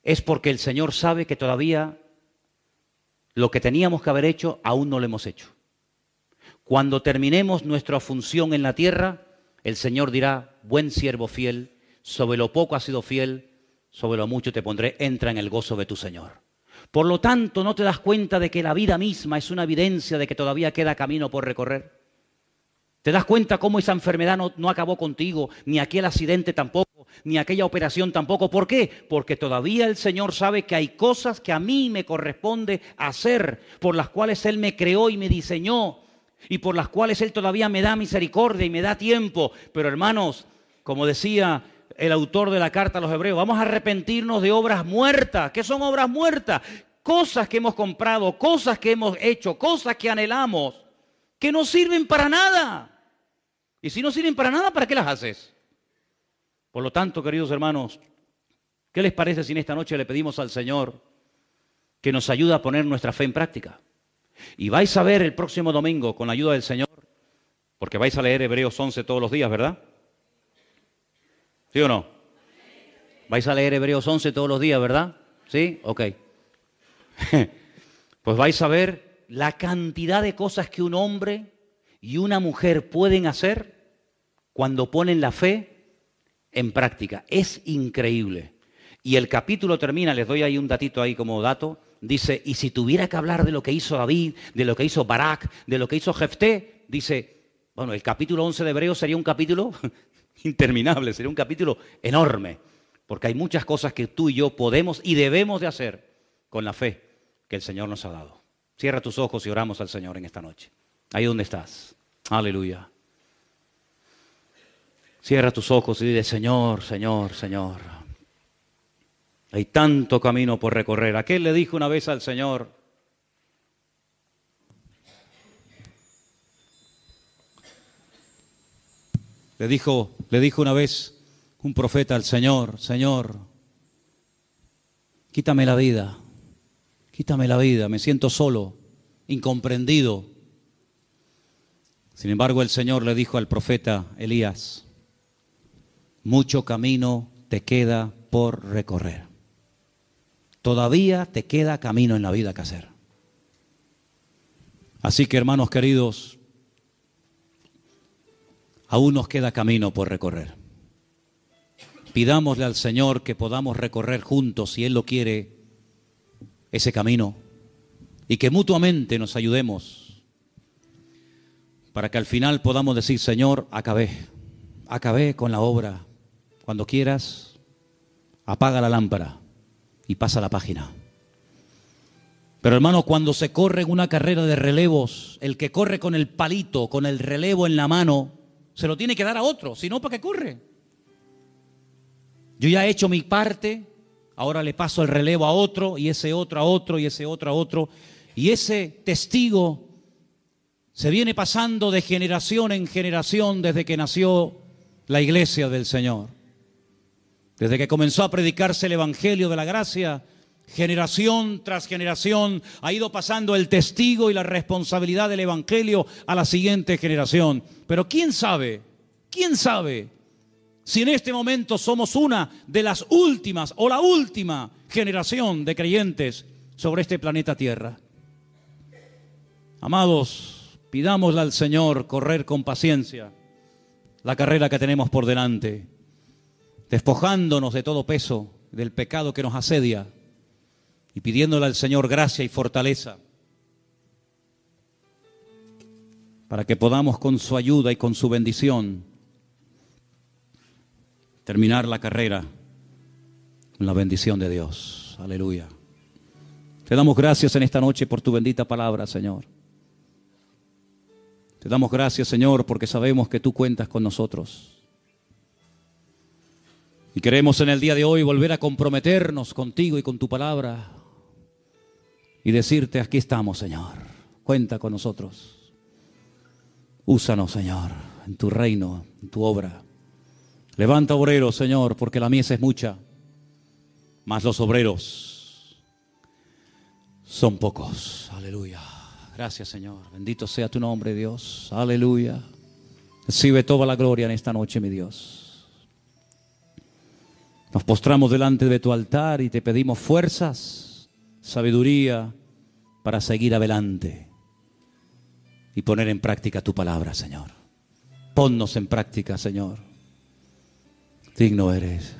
es porque el Señor sabe que todavía lo que teníamos que haber hecho aún no lo hemos hecho. Cuando terminemos nuestra función en la tierra, el Señor dirá, buen siervo fiel, sobre lo poco has sido fiel, sobre lo mucho te pondré, entra en el gozo de tu Señor. Por lo tanto, ¿no te das cuenta de que la vida misma es una evidencia de que todavía queda camino por recorrer? ¿Te das cuenta cómo esa enfermedad no acabó contigo, ni aquel accidente tampoco, ni aquella operación tampoco? ¿Por qué? Porque todavía el Señor sabe que hay cosas que a mí me corresponde hacer, por las cuales Él me creó y me diseñó, y por las cuales Él todavía me da misericordia y me da tiempo. Pero hermanos, como decía el autor de la carta a los Hebreos, vamos a arrepentirnos de obras muertas. ¿Qué son obras muertas? Cosas que hemos comprado, cosas que hemos hecho, cosas que anhelamos, que no sirven para nada. Y si no sirven para nada, ¿para qué las haces? Por lo tanto, queridos hermanos, ¿qué les parece si en esta noche le pedimos al Señor que nos ayude a poner nuestra fe en práctica? Y vais a ver el próximo domingo, con la ayuda del Señor, porque vais a leer Hebreos 11 todos los días, ¿verdad? ¿Sí o no? Vais a leer Hebreos 11 todos los días, ¿verdad? ¿Sí? Ok. Pues vais a ver la cantidad de cosas que un hombre y una mujer pueden hacer cuando ponen la fe en práctica. Es increíble. Y el capítulo termina, les doy ahí un datito ahí como dato, dice, y si tuviera que hablar de lo que hizo David, de lo que hizo Barak, de lo que hizo Jefté, dice, bueno, el capítulo 11 de Hebreos sería un capítulo interminable, sería un capítulo enorme, porque hay muchas cosas que tú y yo podemos y debemos de hacer con la fe que el Señor nos ha dado. Cierra tus ojos y oramos al Señor en esta noche. Ahí donde estás. Aleluya. Cierra tus ojos y dile, Señor, Señor, Señor. Hay tanto camino por recorrer. Aquel le dijo una vez al Señor, le dijo una vez un profeta al Señor, Señor, quítame la vida, me siento solo, incomprendido. Sin embargo, el Señor le dijo al profeta Elías, mucho camino te queda por recorrer. Todavía te queda camino en la vida que hacer. Así que, hermanos queridos, aún nos queda camino por recorrer. Pidámosle al Señor que podamos recorrer juntos, si Él lo quiere, ese camino, y que mutuamente nos ayudemos para que al final podamos decir, Señor, acabé con la obra. Cuando quieras, apaga la lámpara y pasa la página. Pero hermano, cuando se corre en una carrera de relevos, el que corre con el palito, con el relevo en la mano, se lo tiene que dar a otro, si no, ¿para qué corre? Yo ya he hecho mi parte, ahora le paso el relevo a otro, y ese otro a otro, y ese otro a otro, y ese testigo se viene pasando de generación en generación desde que nació la iglesia del Señor. Desde que comenzó a predicarse el Evangelio de la gracia, generación tras generación ha ido pasando el testigo y la responsabilidad del Evangelio a la siguiente generación. Pero ¿quién sabe si en este momento somos una de las últimas o la última generación de creyentes sobre este planeta Tierra? Amados, pidámosle al Señor correr con paciencia la carrera que tenemos por delante, despojándonos de todo peso, del pecado que nos asedia, y pidiéndole al Señor gracia y fortaleza para que podamos con su ayuda y con su bendición terminar la carrera con la bendición de Dios. Aleluya. Te damos gracias en esta noche por tu bendita palabra, Señor. Te damos gracias, Señor, porque sabemos que tú cuentas con nosotros. Y queremos en el día de hoy volver a comprometernos contigo y con tu palabra y decirte, aquí estamos, Señor. Cuenta con nosotros. Úsanos, Señor, en tu reino, en tu obra. Levanta obreros, Señor, porque la mies es mucha, mas los obreros son pocos. Aleluya. Gracias, Señor. Bendito sea tu nombre, Dios. Aleluya. Recibe toda la gloria en esta noche, mi Dios. Nos postramos delante de tu altar y te pedimos fuerzas, sabiduría para seguir adelante y poner en práctica tu palabra, Señor. Ponnos en práctica, Señor. Digno eres.